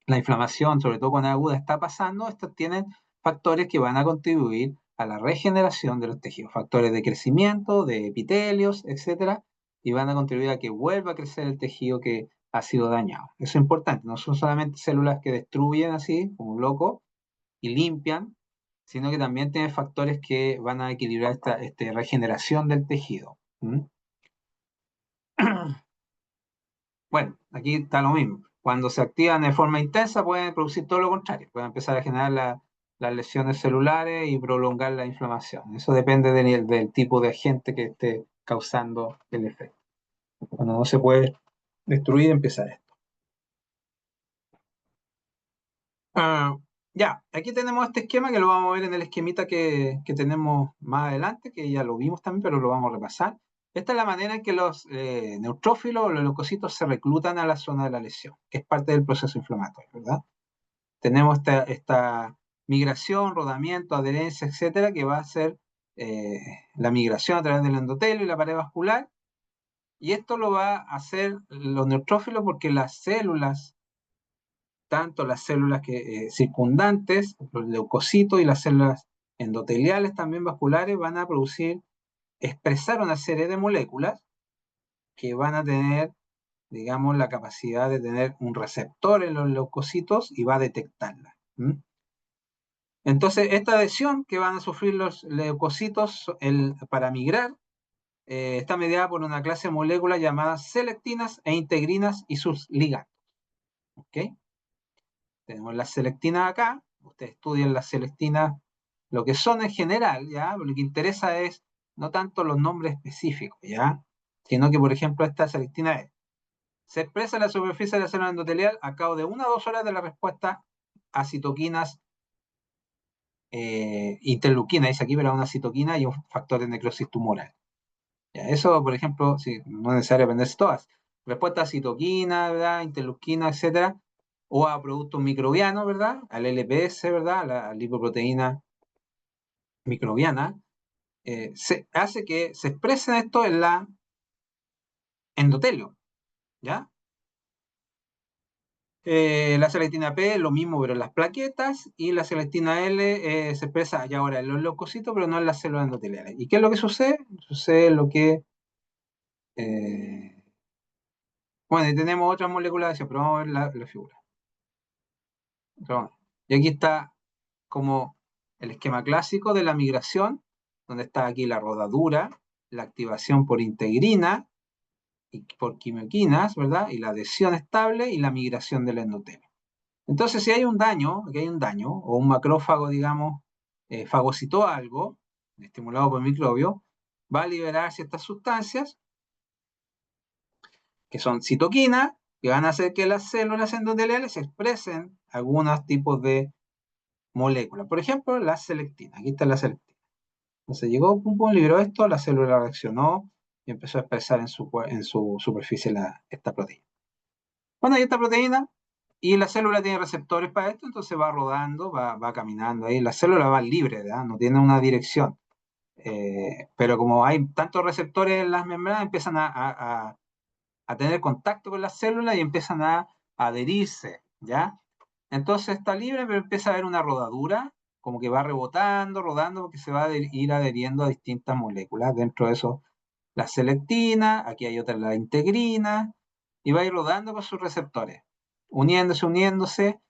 inflamación, sobre todo cuando es aguda, está pasando, estos tienen factores que van a contribuir a la regeneración de los tejidos, factores de crecimiento, de epitelios, etcétera, y van a contribuir a que vuelva a crecer el tejido que ha sido dañado. Eso es importante, no son solamente células que destruyen así, como locos, y limpian, sino que también tienen factores que van a equilibrar esta regeneración del tejido. Bueno, aquí está lo mismo. Cuando se activan de forma intensa pueden producir todo lo contrario, pueden empezar a generar las lesiones celulares y prolongar la inflamación. Eso depende del tipo de agente que esté causando el efecto. Cuando no se puede destruir, empieza esto. Ya, aquí tenemos este esquema que lo vamos a ver en el esquemita que tenemos más adelante, que ya lo vimos también, pero lo vamos a repasar. Esta es la manera en que los neutrófilos o los leucocitos se reclutan a la zona de la lesión, que es parte del proceso inflamatorio, ¿verdad? Tenemos esta migración, rodamiento, adherencia, etcétera, que va a ser la migración a través del endotelio y la pared vascular, y esto lo va a hacer los neutrófilos porque las células, tanto las células circundantes, los leucocitos y las células endoteliales también vasculares van a expresar una serie de moléculas que van a tener, digamos, la capacidad de tener un receptor en los leucocitos y va a detectarla. Entonces, esta adhesión que van a sufrir los leucocitos para migrar está mediada por una clase de moléculas llamadas selectinas e integrinas y sus ligandos. ¿Ok? Tenemos las selectinas acá, ustedes estudian las selectinas, lo que son en general, ¿ya? Lo que interesa es no tanto los nombres específicos, ¿ya? Sino que, por ejemplo, esta selectina se expresa en la superficie de la célula endotelial a cabo de 1 a 2 horas de la respuesta a citoquinas, interleuquina, dice aquí, pero una citoquina y un factor de necrosis tumoral. ¿Ya? Eso, por ejemplo, sí, no es necesario aprenderse todas. Respuesta a citoquina, ¿verdad? Interleuquina, etcétera, o a productos microbianos, ¿verdad? Al LPS, ¿verdad? A la lipoproteína microbiana, hace que se expresen esto en la endotelio, ¿ya? La selectina P, lo mismo, pero en las plaquetas, y la selectina L se expresa ya ahora en los leucocitos, pero no en las células endoteliales. ¿Y qué es lo que sucede? Sucede lo que... bueno, y tenemos otras moléculas, pero vamos a ver la figura. Y aquí está como el esquema clásico de la migración, donde está aquí la rodadura, la activación por integrina y por quimioquinas, ¿verdad? Y la adhesión estable y la migración del endotelio. Entonces, si hay un daño, o un macrófago, digamos, fagocitó algo, estimulado por microbio, va a liberar ciertas sustancias que son citoquinas, que van a hacer que las células endoteliales expresen algunos tipos de moléculas. Por ejemplo, la selectina. Aquí está la selectina. Entonces llegó, pum, pum, liberó esto, la célula reaccionó y empezó a expresar en su superficie esta proteína. Bueno, hay esta proteína y la célula tiene receptores para esto, entonces va rodando, va caminando ahí. La célula va libre, ¿verdad? No tiene una dirección. Pero como hay tantos receptores en las membranas, empiezan a tener contacto con las células y empiezan a adherirse, ¿ya? Entonces está libre, pero empieza a haber una rodadura, como que va rebotando, rodando, porque se va a ir adheriendo a distintas moléculas. Dentro de eso, la selectina, aquí hay otra, la integrina, y va a ir rodando con sus receptores, uniéndose, uniéndose.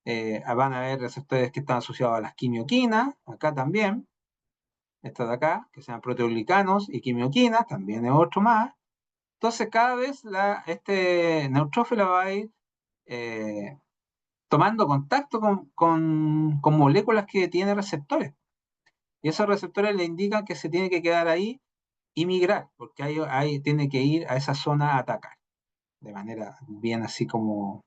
Van a haber receptores que están asociados a las quimioquinas, acá también, esta de acá, que se llaman proteoglicanos y quimioquinas, también es otro más. Entonces, cada vez este neutrófilo va a ir tomando contacto con moléculas que tiene receptores. Y esos receptores le indican que se tiene que quedar ahí y migrar, porque ahí tiene que ir a esa zona a atacar, de manera bien así como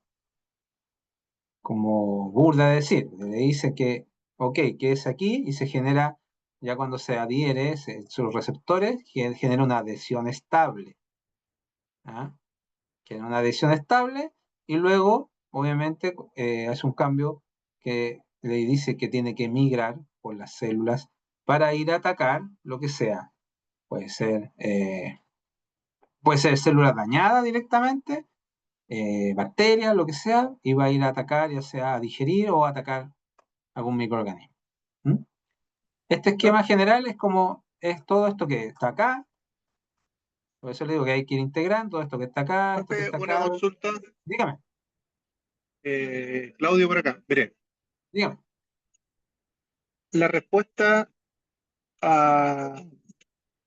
burda de decir. Le dice que, ok, que es aquí y se genera, ya cuando se adhiere sus receptores, genera una adhesión estable. ¿Ah? Genera una adhesión estable y luego, obviamente, es un cambio que le dice que tiene que migrar por las células para ir a atacar lo que sea. Puede ser células dañadas directamente, bacterias, lo que sea, y va a ir a atacar, ya sea a digerir o a atacar algún microorganismo. ¿Mm? Este esquema general es todo esto que está acá, por eso le digo que hay que ir integrando esto que está acá, esto que Profe, está una acá. consulta. Dígame, Claudio por acá. Mire, dígame. la respuesta a,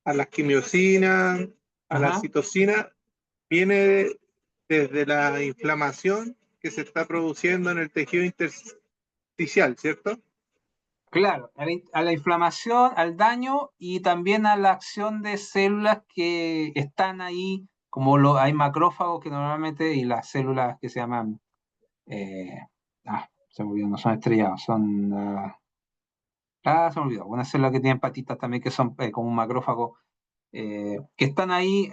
a las quimiosinas, a la Ajá. citocina, viene desde la inflamación que se está produciendo en el tejido intersticial, ¿cierto? Claro, a la inflamación, al daño y también a la acción de células que están ahí, como hay macrófagos que normalmente, y las células que se llaman, eh, se me olvidó, no son estrellados, se me olvidó, unas células que tienen patitas también que son como un macrófago, que están ahí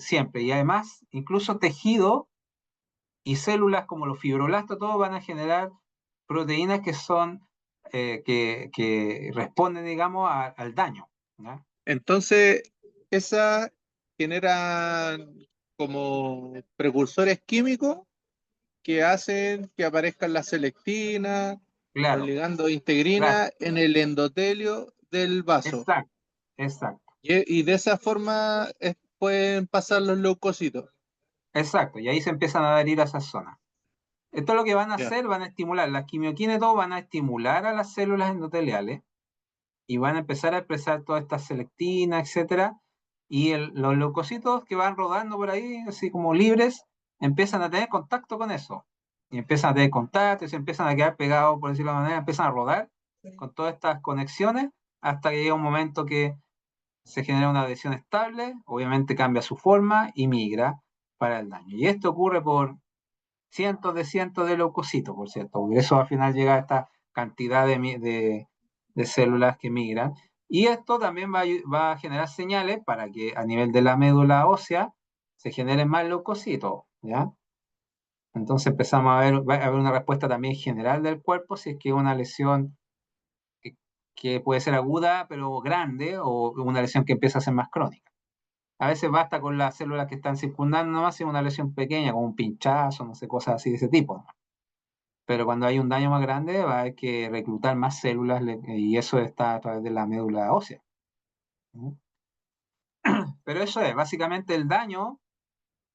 siempre, y además, incluso tejido y células como los fibroblastos, todos van a generar proteínas que son, que responden, digamos, al daño. ¿Ya? Entonces, esa genera como precursores químicos que hacen que aparezcan las selectinas, los Claro, ligandos claro, integrina en el endotelio del vaso. exacto, exacto, Y de esa forma pueden pasar los leucocitos. exacto, y ahí se empiezan a adherir a esas zonas. Esto lo que van a Ya. hacer, van a estimular, las quimioquinas y todo van a estimular a las células endoteliales y van a empezar a expresar todas estas selectinas, etcétera, y los leucocitos que van rodando por ahí, así como libres, empiezan a tener contacto con eso. Y empiezan a tener contacto y se empiezan a quedar pegados, por decirlo de alguna manera, empiezan a rodar con todas estas conexiones hasta que llega un momento que se genera una adhesión estable, obviamente cambia su forma y migra para el daño. Y esto ocurre por cientos de leucocitos, por cierto, porque eso al final llega a esta cantidad de células que migran. Y esto también va a generar señales para que a nivel de la médula ósea se generen más leucocitos, ¿ya? Entonces empezamos va a haber una respuesta también general del cuerpo si es que una lesión que puede ser aguda pero grande o una lesión que empieza a ser más crónica. A veces basta con las células que están circundando nomás, si es una lesión pequeña, como un pinchazo, no sé, cosas así de ese tipo, ¿no? Pero cuando hay un daño más grande va a haber que reclutar más células y eso está a través de la médula ósea. ¿No? Pero eso es básicamente el daño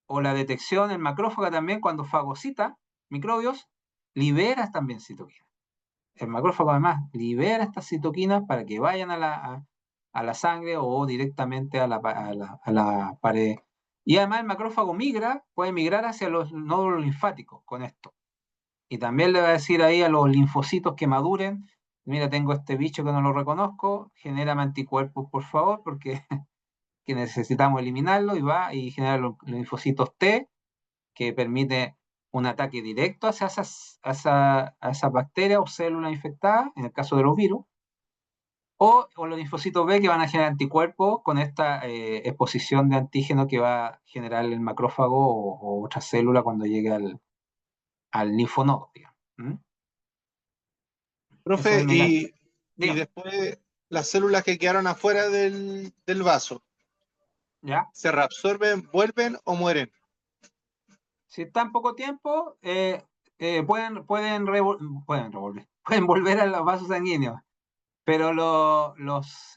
o la detección en macrófaga también cuando fagocita microbios, libera también citoquinas. El macrófago además libera estas citoquinas para que vayan a la sangre o directamente a la pared. Y además el macrófago puede migrar hacia los nódulos linfáticos con esto. Y también le va a decir ahí a los linfocitos que maduren, mira, tengo este bicho que no lo reconozco, genérame anticuerpos por favor, porque que necesitamos eliminarlo y va y genera los linfocitos T, que permite un ataque directo hacia esas bacterias o células infectadas, en el caso de los virus, o los linfocitos B que van a generar anticuerpos con esta exposición de antígeno que va a generar el macrófago o otra célula cuando llegue al linfonodo, digamos. ¿Mm? Eso es Profe, el mecanismo. y Dígame, después las células que quedaron afuera del vaso, ¿ya? ¿se reabsorben, vuelven o mueren? Si está en poco tiempo, pueden volver a los vasos sanguíneos, pero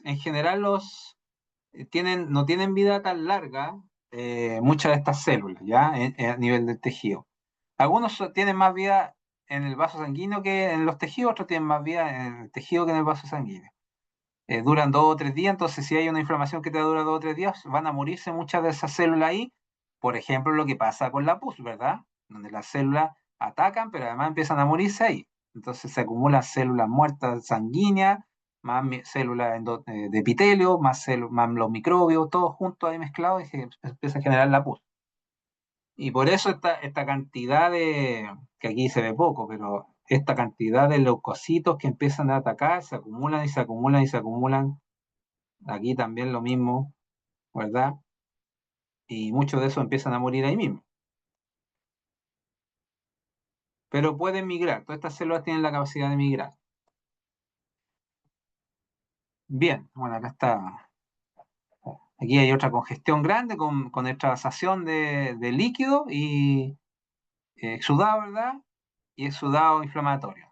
en general no tienen vida tan larga, muchas de estas células, ¿ya? A nivel del tejido. Algunos tienen más vida en el vaso sanguíneo que en los tejidos, otros tienen más vida en el tejido que en el vaso sanguíneo. Duran 2 o 3 días, entonces si hay una inflamación que te dura 2 o 3 días, van a morirse muchas de esas células ahí. Por ejemplo, lo que pasa con la pus, ¿verdad? Donde las células atacan, pero además empiezan a morirse ahí. Entonces se acumulan células muertas sanguíneas, más células de epitelio, más los microbios, todos juntos ahí mezclados y se empieza a generar la pus. Y por eso esta cantidad que aquí se ve poco, pero esta cantidad de leucocitos que empiezan a atacar, se acumulan y se acumulan y se acumulan. Aquí también lo mismo, ¿verdad? Y muchos de esos empiezan a morir ahí mismo. Pero pueden migrar, todas estas células tienen la capacidad de migrar. Bien, bueno, acá está. Aquí hay otra congestión grande con extravasación de líquido y exudado, ¿verdad? Y exudado inflamatorio,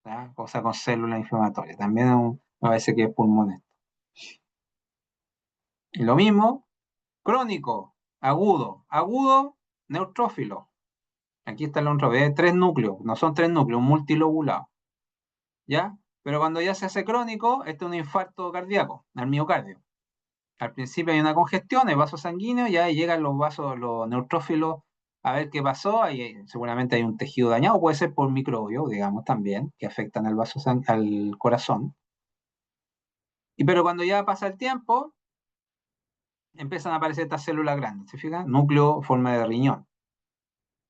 ¿verdad? O sea, con células inflamatorias. También a veces que es pulmón esto. Y lo mismo, crónico, agudo, neutrófilo. Aquí está el otro, ve 3 núcleos, no son 3 núcleos, multilobulado. ¿Ya? Pero cuando ya se hace crónico, este es un infarto cardíaco, al miocardio. Al principio hay una congestión, el vaso sanguíneo, ya llegan los vasos, los neutrófilos a ver qué pasó, ahí seguramente hay un tejido dañado, puede ser por microbios, digamos, también, que afectan al al corazón. Pero cuando ya pasa el tiempo, empiezan a aparecer estas células grandes, ¿se fijan? Núcleo forma de riñón,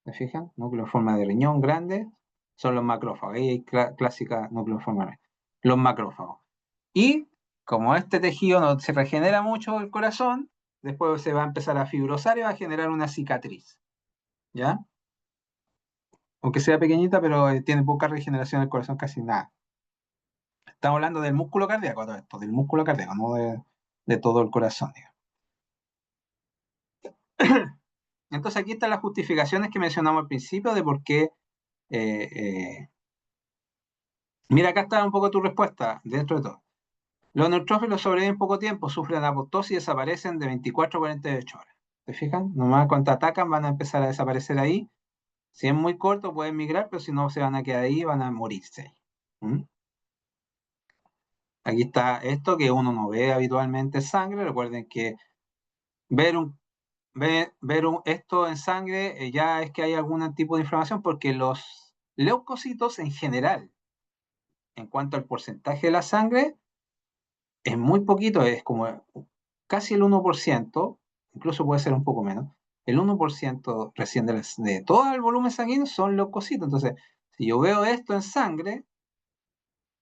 ¿se fijan? Núcleo en forma de riñón grande son los macrófagos, ahí hay clásica núcleo en forma de riñón. Los macrófagos. Y como este tejido no se regenera mucho el corazón, después se va a empezar a fibrosar y va a generar una cicatriz, ¿ya? Aunque sea pequeñita, pero tiene poca regeneración del corazón, casi nada. Estamos hablando del músculo cardíaco, todo esto, del músculo cardíaco, no de todo el corazón, digamos. Entonces aquí están las justificaciones que mencionamos al principio de por qué. Mira, acá está un poco tu respuesta dentro de todo. Los neutrófilos sobreviven poco tiempo, sufren apoptosis y desaparecen de 24 a 48 horas. ¿Te fijan? Nomás cuando atacan van a empezar a desaparecer ahí. Si es muy corto pueden migrar, pero si no se van a quedar ahí, van a morirse. ¿Mm? Aquí está esto que uno no ve habitualmente en sangre. Recuerden que ver esto en sangre ya es que hay algún tipo de inflamación, porque los leucocitos en general, en cuanto al porcentaje de la sangre, es muy poquito, es como casi el 1%, incluso puede ser un poco menos. El 1% recién de todo el volumen sanguíneo son leucocitos. Entonces, si yo veo esto en sangre,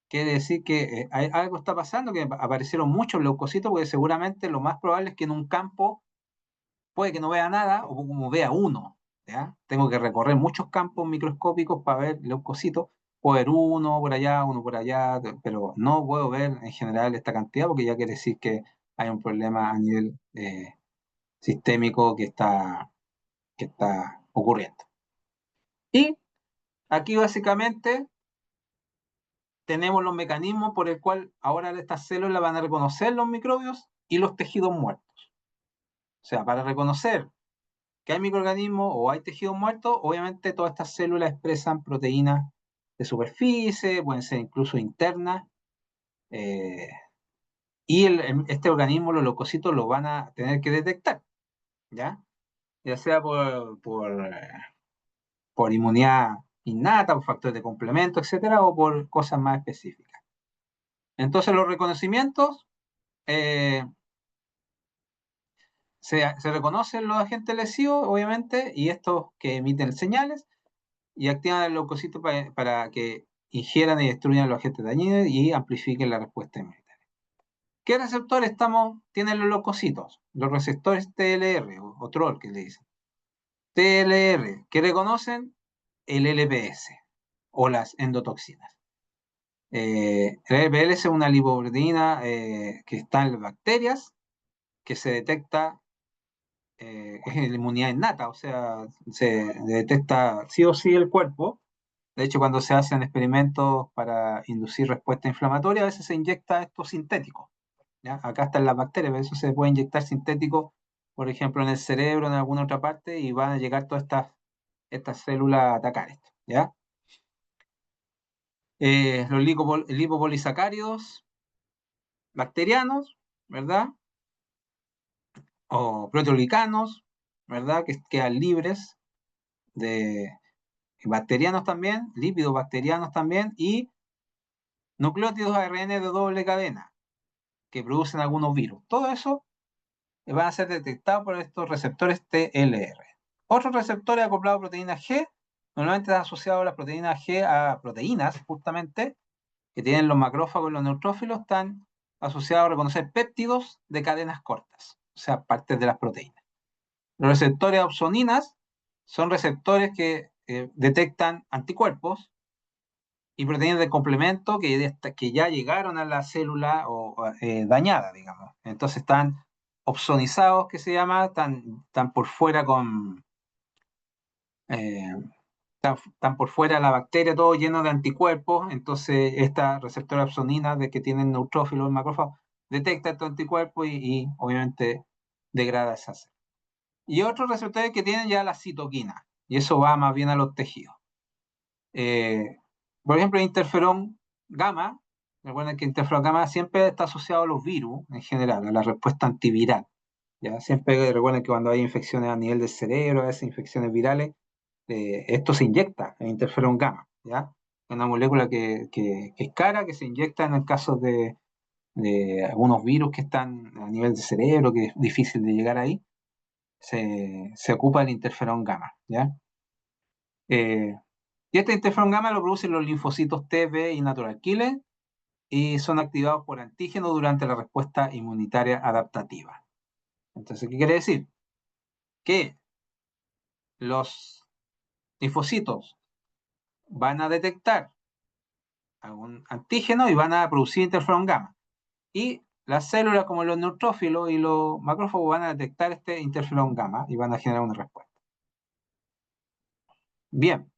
quiere decir que algo está pasando, que aparecieron muchos leucocitos, porque seguramente lo más probable es que en un campo puede que no vea nada, o como vea uno, ¿ya? Tengo que recorrer muchos campos microscópicos para ver leucocitos, puedo ver uno por allá, pero no puedo ver en general esta cantidad, porque ya quiere decir que hay un problema a nivel sistémico que está ocurriendo. Y aquí básicamente tenemos los mecanismos por el cual ahora estas células van a reconocer los microbios y los tejidos muertos. O sea, para reconocer que hay microorganismos o hay tejidos muertos, obviamente todas estas células expresan proteínas de superficie, pueden ser incluso internas, y este organismo, los leucocitos, lo van a tener que detectar, ¿ya? Ya sea por inmunidad innata, por factores de complemento, etcétera, o por cosas más específicas. Entonces, los reconocimientos se reconocen los agentes lesivos, obviamente, y estos que emiten señales, y activan el leucocito para que ingieran y destruyan los agentes dañinos y amplifiquen la respuesta inmunitaria. ¿Qué receptores tienen los leucocitos? Los receptores TLR o TROR, que le dicen. TLR, que reconocen el LPS o las endotoxinas. El LPS es una lipoproteína que está en las bacterias, que se detecta en la inmunidad innata, o sea, se detecta sí o sí el cuerpo, De hecho, cuando se hacen experimentos para inducir respuesta inflamatoria, a veces se inyecta esto sintético. ¿Ya? Acá están las bacterias, pero eso se puede inyectar sintético, por ejemplo, en el cerebro, en alguna otra parte, y van a llegar todas estas células a atacar esto. ¿Ya? Los lipopolisacáridos bacterianos, ¿verdad? O proteoglicanos, ¿verdad? Que quedan libres de bacterianos también, lípidos bacterianos también, y nucleótidos ARN de doble cadena que producen algunos virus. Todo eso van a ser detectados por estos receptores TLR. Otros receptores acoplados a proteína G, normalmente están asociados a las proteínas G a proteínas, justamente, que tienen los macrófagos y los neutrófilos, están asociados a reconocer péptidos de cadenas cortas, o sea, partes de las proteínas. Los receptores opsoninas son receptores que detectan anticuerpos y proteínas de complemento que ya llegaron a la célula dañada, digamos. Entonces están opsonizados, que se llama, están por fuera eh, están por fuera la bacteria, todo lleno de anticuerpos. Entonces esta receptora opsonina de que tienen neutrófilos y macrófagos detecta estos anticuerpos y obviamente degrada esa célula. Y otros receptores que tienen ya la citoquina, y eso va más bien a los tejidos. Por ejemplo, el interferón gamma, recuerden que el interferón gamma siempre está asociado a los virus en general, a la respuesta antiviral. ¿Ya? Siempre recuerden que cuando hay infecciones a nivel del cerebro, a veces infecciones virales, esto se inyecta, el interferón gamma. ¿Ya? Es una molécula que es cara, que se inyecta en el caso de algunos virus que están a nivel del cerebro, que es difícil de llegar ahí, se ocupa el interferón gamma. ¿Ya? Y este interferón gamma lo producen los linfocitos T, B y natural killer y son activados por antígenos durante la respuesta inmunitaria adaptativa. Entonces, ¿qué quiere decir? Que los linfocitos van a detectar algún antígeno y van a producir interferón gamma. Y las células como los neutrófilos y los macrófagos van a detectar este interferón gamma y van a generar una respuesta. Bien.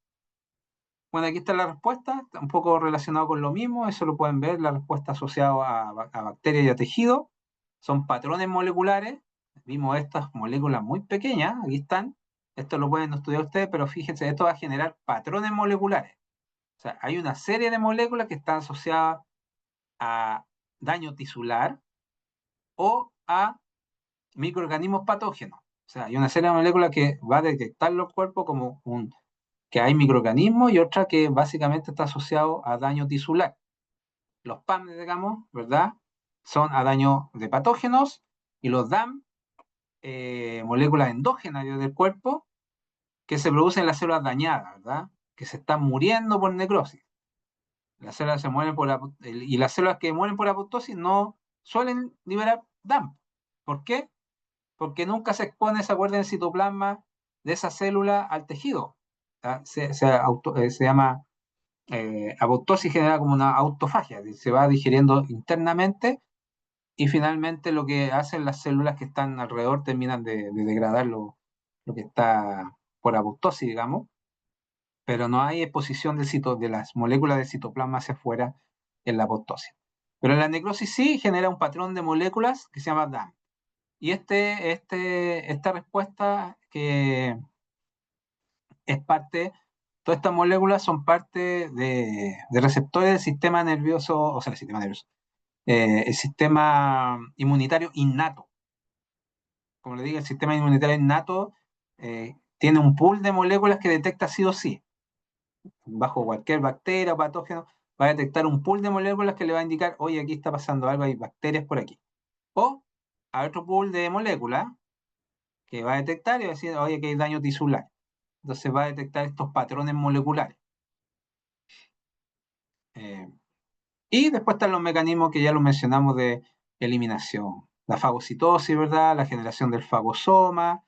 Bueno, aquí está la respuesta, un poco relacionado con lo mismo, eso lo pueden ver, la respuesta asociada a bacterias y a tejido. Son patrones moleculares, vimos estas moléculas muy pequeñas, aquí están, esto lo pueden estudiar ustedes, pero fíjense, esto va a generar patrones moleculares. O sea, hay una serie de moléculas que están asociadas a daño tisular o a microorganismos patógenos. O sea, hay una serie de moléculas que va a detectar los cuerpos como que hay microorganismos y otra que básicamente está asociado a daño tisular. Los PAM, digamos, ¿verdad? Son a daño de patógenos y los DAM, moléculas endógenas del cuerpo que se producen en las células dañadas, ¿verdad? Que se están muriendo por necrosis. Las células se mueren y las células que mueren por apoptosis no suelen liberar DAM. ¿Por qué? Porque nunca se expone, se acuerda, el citoplasma de esa célula al tejido. Se llama apoptosis, genera como una autofagia, se va digiriendo internamente y finalmente lo que hacen las células que están alrededor terminan de degradar lo que está por apoptosis, digamos, pero no hay exposición de las moléculas de citoplasma hacia afuera en la apoptosis. Pero en la necrosis sí genera un patrón de moléculas que se llama DAM. Y esta respuesta que es parte, todas estas moléculas son parte de receptores del sistema nervioso, o sea, el sistema nervioso, el sistema inmunitario innato. Como le digo, el sistema inmunitario innato tiene un pool de moléculas que detecta sí o sí. Bajo cualquier bacteria o patógeno, va a detectar un pool de moléculas que le va a indicar, oye, aquí está pasando algo, hay bacterias por aquí. O a otro pool de moléculas que va a detectar y va a decir, oye, aquí hay daño tisular. Entonces va a detectar estos patrones moleculares. Y después están los mecanismos que ya los mencionamos de eliminación. La fagocitosis, ¿verdad? La generación del fagosoma,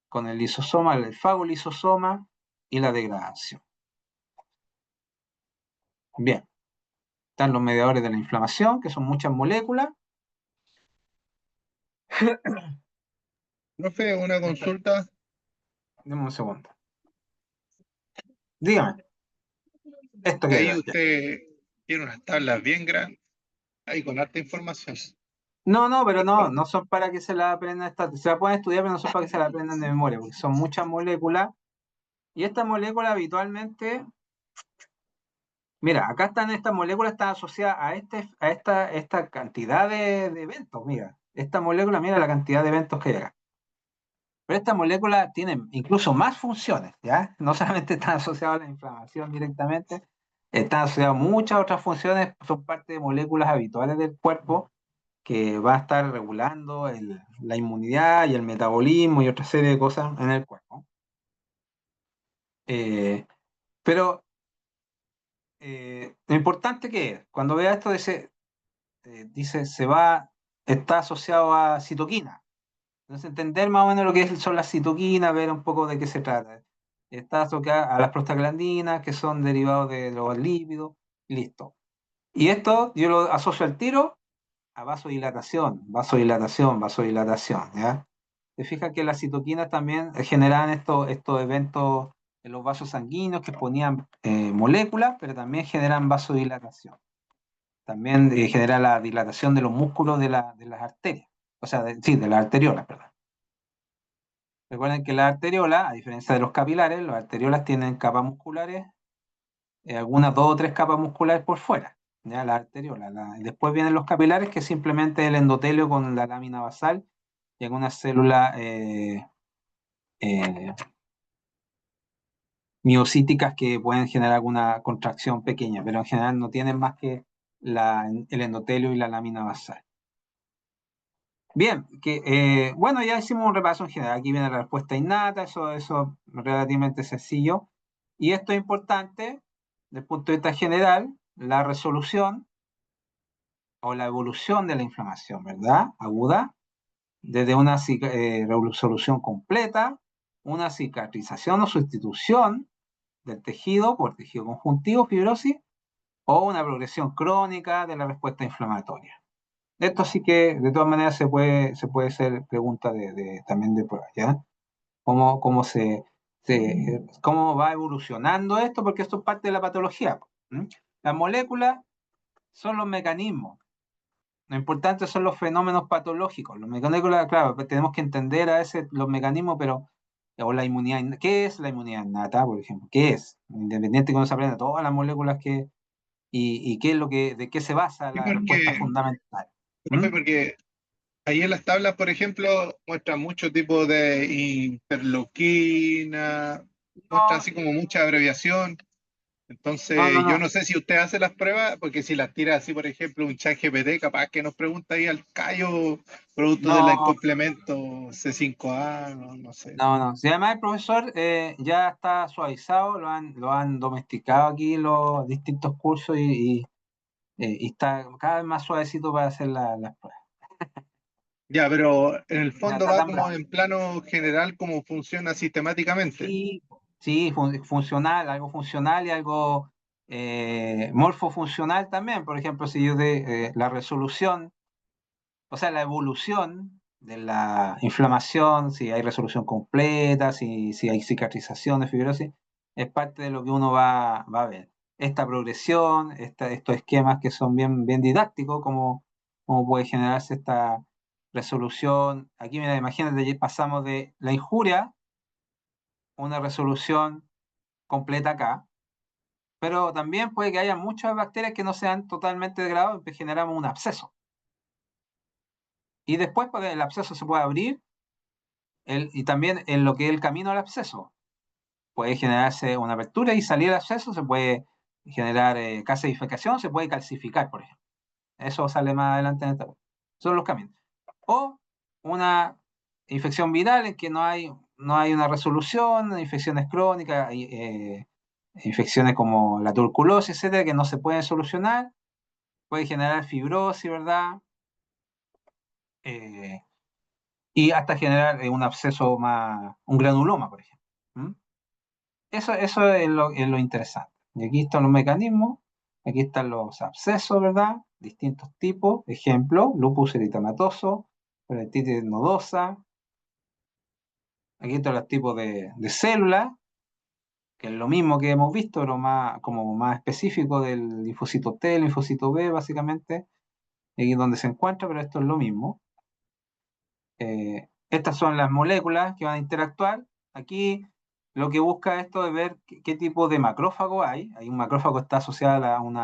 con el lisosoma, el fagolisosoma y la degradación. Bien. Están los mediadores de la inflamación, que son muchas moléculas. Profe, una consulta. Deme un segundo. Dígame. Esto Y quiere ahí ver, ya. usted tiene unas tablas bien grandes, ahí con harta información. No, pero no son para que se la aprendan, se la pueden estudiar, pero no son para que se la aprendan de memoria, porque son muchas moléculas, y estas moléculas habitualmente, mira, acá están estas moléculas, están asociadas a esta cantidad de eventos, mira, esta molécula, mira la cantidad de eventos que hay acá. Pero estas moléculas tienen incluso más funciones, ¿ya? No solamente están asociadas a la inflamación directamente, están asociadas a muchas otras funciones, son parte de moléculas habituales del cuerpo que va a estar regulando la inmunidad y el metabolismo y otra serie de cosas en el cuerpo. Eh, pero lo importante que es, cuando vea esto, dice está asociado a citoquina. Entonces, entender más o menos lo que son las citoquinas, ver un poco de qué se trata. Está asociado a las prostaglandinas, que son derivados de los lípidos, listo. Y esto yo lo asocio al tiro a vasodilatación, vasodilatación, vasodilatación, ¿ya? Se fija que las citoquinas también generan estos eventos en los vasos sanguíneos que ponían moléculas, pero también generan vasodilatación. También genera la dilatación de los músculos de las arterias, o sea, sí, de las arteriolas, perdón. Recuerden que las arteriolas, a diferencia de los capilares, las arteriolas tienen capas musculares, algunas 2 o 3 capas musculares por fuera, ya las arteriolas. Después vienen los capilares, que es simplemente el endotelio con la lámina basal y algunas células miocíticas que pueden generar alguna contracción pequeña, pero en general no tienen más que el endotelio y la lámina basal. Bien, bueno, ya hicimos un repaso en general. Aquí viene la respuesta innata, eso es relativamente sencillo. Y esto es importante, desde el punto de vista general, la resolución o la evolución de la inflamación, ¿verdad? Aguda, desde una resolución completa, una cicatrización o sustitución del tejido por tejido conjuntivo, fibrosis, o una progresión crónica de la respuesta inflamatoria. Esto sí que, de todas maneras, se puede hacer pregunta también de prueba, ¿ya? ¿Cómo va evolucionando esto? Porque esto es parte de la patología. Las moléculas son los mecanismos. Lo importante son los fenómenos patológicos. Los moléculas, claro, tenemos que entender a veces los mecanismos, pero, o la inmunidad, ¿qué es la inmunidad innata, por ejemplo? ¿Qué es? Independiente que uno se aprenda todas las moléculas y qué es de qué se basa Sí, la respuesta porque, fundamental. profe, porque ahí en las tablas, por ejemplo, muestran muchos tipos de interleuquina, muestran No, así como mucha abreviación. no, no, Entonces, yo no. no sé si usted hace las pruebas, porque si las tira así, por ejemplo, un chat GPT, capaz que nos pregunta ahí al callo, producto del No, complemento C5A, no sé. no. Si además el profesor ya está suavizado, lo han domesticado aquí los distintos cursos y está cada vez más suavecito para hacer las pruebas. Ya, pero en el Ya fondo está va tan como bravo. en plano general cómo funciona sistemáticamente. Sí, sí, funcional, algo funcional y algo morfofuncional también. Por ejemplo, si yo de la resolución, o sea, la evolución de la inflamación, si hay resolución completa, si hay cicatrización de fibrosis, es parte de lo que uno va a ver. Esta progresión, estos esquemas que son bien didácticos, cómo puede generarse esta resolución. Aquí, mira, imagínate, pasamos de la injuria a una resolución completa acá, pero también puede que haya muchas bacterias que no sean totalmente degradadas y generamos un absceso. Y después, pues, el absceso se puede abrir y también en lo que es el camino al absceso. Puede generarse una apertura y salir el absceso, se puede generar calcificación, se puede calcificar, por ejemplo. Eso sale más adelante en esta. Son los caminos. O una infección viral en que no hay una resolución, infecciones crónicas, infecciones como la tuberculosis, etcétera, que no se pueden solucionar, puede generar fibrosis, ¿verdad? Eh, y hasta generar un absceso un granuloma, por ejemplo. ¿Mm? Eso es lo interesante. Y aquí están los mecanismos, aquí están los abscesos, ¿verdad? Distintos tipos, ejemplo, lupus eritematoso, peritonitis nodosa. Aquí están los tipos de células que es lo mismo que hemos visto, pero como más específico del linfocito T, linfocito B, básicamente, aquí es donde se encuentra, pero esto es lo mismo. Estas son las moléculas que van a interactuar. Aquí lo que busca esto es ver qué tipo de macrófago hay. Hay un macrófago que está asociado a un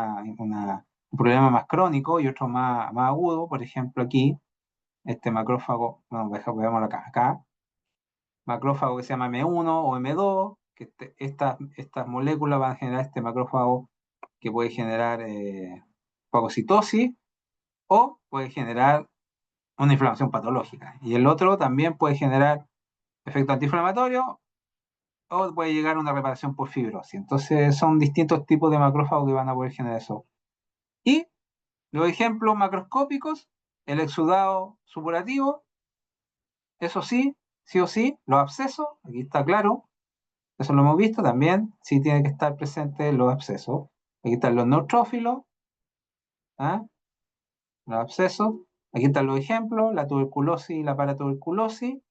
problema más crónico y otro más agudo. Por ejemplo, aquí, este macrófago, bueno, veámoslo acá, macrófago que se llama M1 o M2, que estas moléculas van a generar este macrófago que puede generar fagocitosis o puede generar una inflamación patológica. Y el otro también puede generar efecto antiinflamatorio o puede llegar a una reparación por fibrosis. Entonces son distintos tipos de macrófagos que van a poder generar eso. Y los ejemplos macroscópicos, el exudado supurativo, eso sí o sí, los abscesos, aquí está claro, eso lo hemos visto también, sí tiene que estar presente los abscesos. Aquí están los neutrófilos, ¿ah? Los abscesos. Aquí están los ejemplos, la tuberculosis y la paratuberculosis.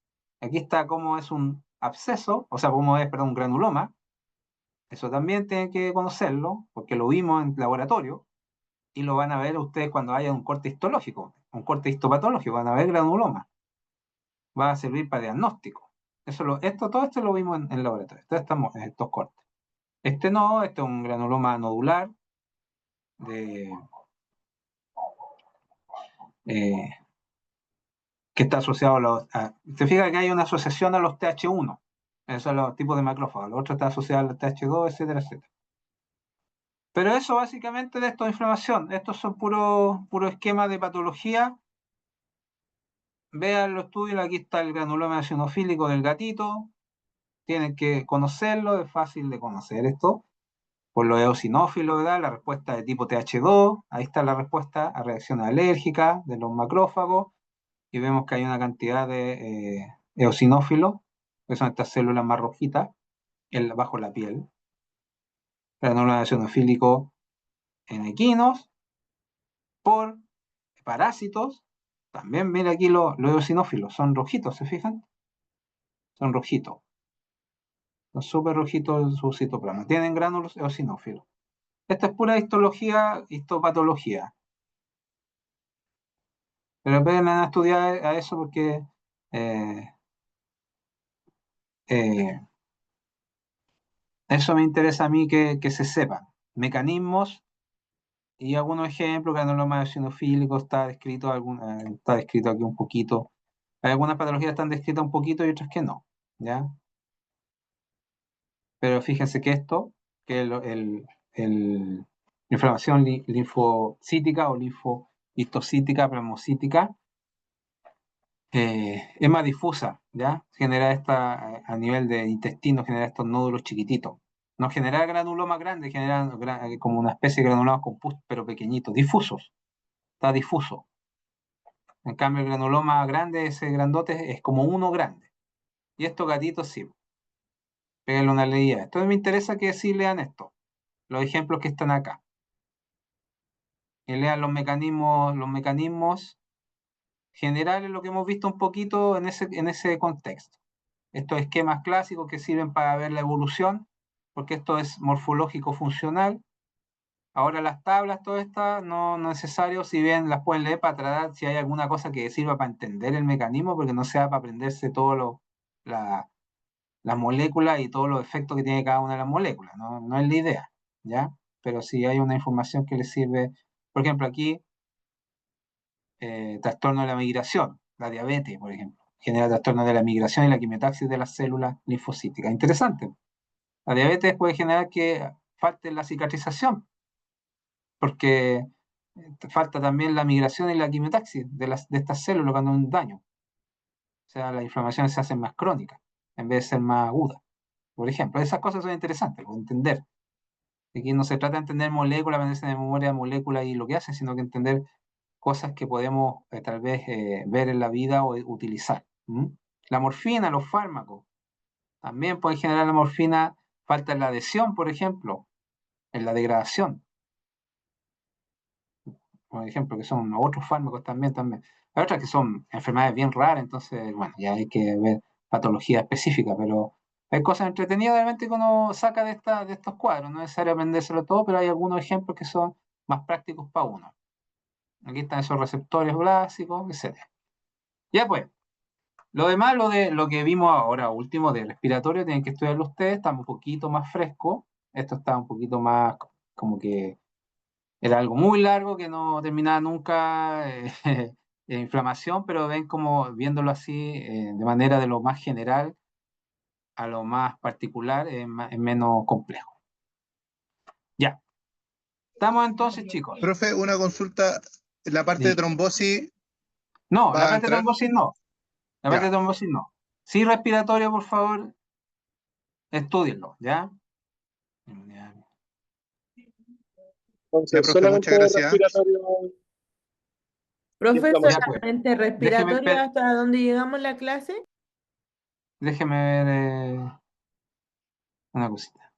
Aquí está cómo es un absceso, o sea, cómo es, perdón, un granuloma. Eso también tienen que conocerlo, porque lo vimos en laboratorio, y lo van a ver ustedes cuando haya un corte histológico, un corte histopatológico, van a ver granuloma. Va a servir para diagnóstico. Todo esto lo vimos en laboratorio, estos cortes. Este no, este es un granuloma nodular que está asociado se fija que hay una asociación a los TH1, esos son los tipos de macrófagos, el otro está asociado al TH2, etcétera, etcétera. Pero eso básicamente de esto de inflamación, estos son puro esquemas de patología. Vean los estudios, aquí está el granuloma eosinofílico del gatito, tienen que conocerlo, es fácil de conocer esto. Por los eosinófilos, ¿verdad? La respuesta de tipo TH2, ahí está la respuesta a reacciones alérgicas de los macrófagos, y vemos que hay una cantidad de eosinófilos, que son estas células más rojitas, bajo la piel. Granuloma eosinofílico en equinos, por parásitos, también mira aquí los eosinófilos, son rojitos, ¿se fijan? Son rojitos. Son súper rojitos su citoplasma. Tienen gránulos eosinófilos. Esta es pura histopatología. Pero ven a estudiar a eso porque eso me interesa a mí que se sepan. Mecanismos y algunos ejemplos, granuloma eosinofílico está descrito aquí un poquito. Hay algunas patologías que están descritas un poquito y otras que no, ¿ya? Pero fíjense que esto, que la inflamación linfocítica o linfohistocítica, plasmocítica, es más difusa, ¿ya? Genera a nivel de intestino, genera estos nódulos chiquititos. No genera granulomas grandes, genera como una especie de granulados compuestos, pero pequeñitos, difusos. Está difuso. En cambio, el granuloma grande, ese grandote, es como uno grande. Y estos gatitos sí. Péguenle una leída. Entonces me interesa que sí lean esto, los ejemplos que están acá. Que lean los mecanismos generales, lo que hemos visto un poquito en ese contexto. Estos esquemas clásicos que sirven para ver la evolución, porque esto es morfológico funcional. Ahora las tablas, todas estas, no es necesario, si bien las pueden leer para tratar si hay alguna cosa que sirva para entender el mecanismo, porque no sea para aprenderse todo las moléculas y todos los efectos que tiene cada una de las moléculas, no es la idea, ¿ya? Pero si hay una información que les sirve, por ejemplo, aquí, trastorno de la migración, la diabetes, por ejemplo, genera trastorno de la migración y la quimiotaxis de las células linfocíticas. Interesante. La diabetes puede generar que falte la cicatrización, porque falta también la migración y la quimiotaxis de estas células cuando hay un daño. O sea, las inflamaciones se hacen más crónicas en vez de ser más agudas. Por ejemplo, esas cosas son interesantes, entender. Aquí no se trata de entender moléculas, aprenderse de memoria moléculas y lo que hacen, sino que entender cosas que podemos tal vez ver en la vida o utilizar. La morfina, los fármacos, también pueden generar la morfina, falta en la adhesión, por ejemplo, en la degradación, por ejemplo, que son otros fármacos también. Hay otras que son enfermedades bien raras, entonces, bueno, ya hay que ver patología específica, pero Hay cosas entretenidas realmente que uno saca de estos cuadros, no es necesario aprendérselo todo, pero hay algunos ejemplos que son más prácticos para uno. Aquí están esos receptores básicos, etcétera. Ya pues, lo demás, lo que vimos ahora último de respiratorio, tienen que estudiarlo ustedes, está un poquito más fresco, esto está un poquito más como que era algo muy largo que no terminaba nunca inflamación, pero ven como viéndolo así de manera de lo más general a lo más particular es menos complejo. Ya. Estamos entonces, chicos. Profe, una consulta. La parte de Diga. trombosis No, la va a parte de entrar. trombosis no. La parte de Ya. trombosis no. Sí, respiratorio, por favor, estudienlo, ¿ya? Ya, Ya, Entonces, profe, muchas solamente gracias. respiratorio y Profe, ya, inflamación. pues. solamente Déjeme, respiratorio hasta donde llegamos en la clase. déjeme ver una cosita.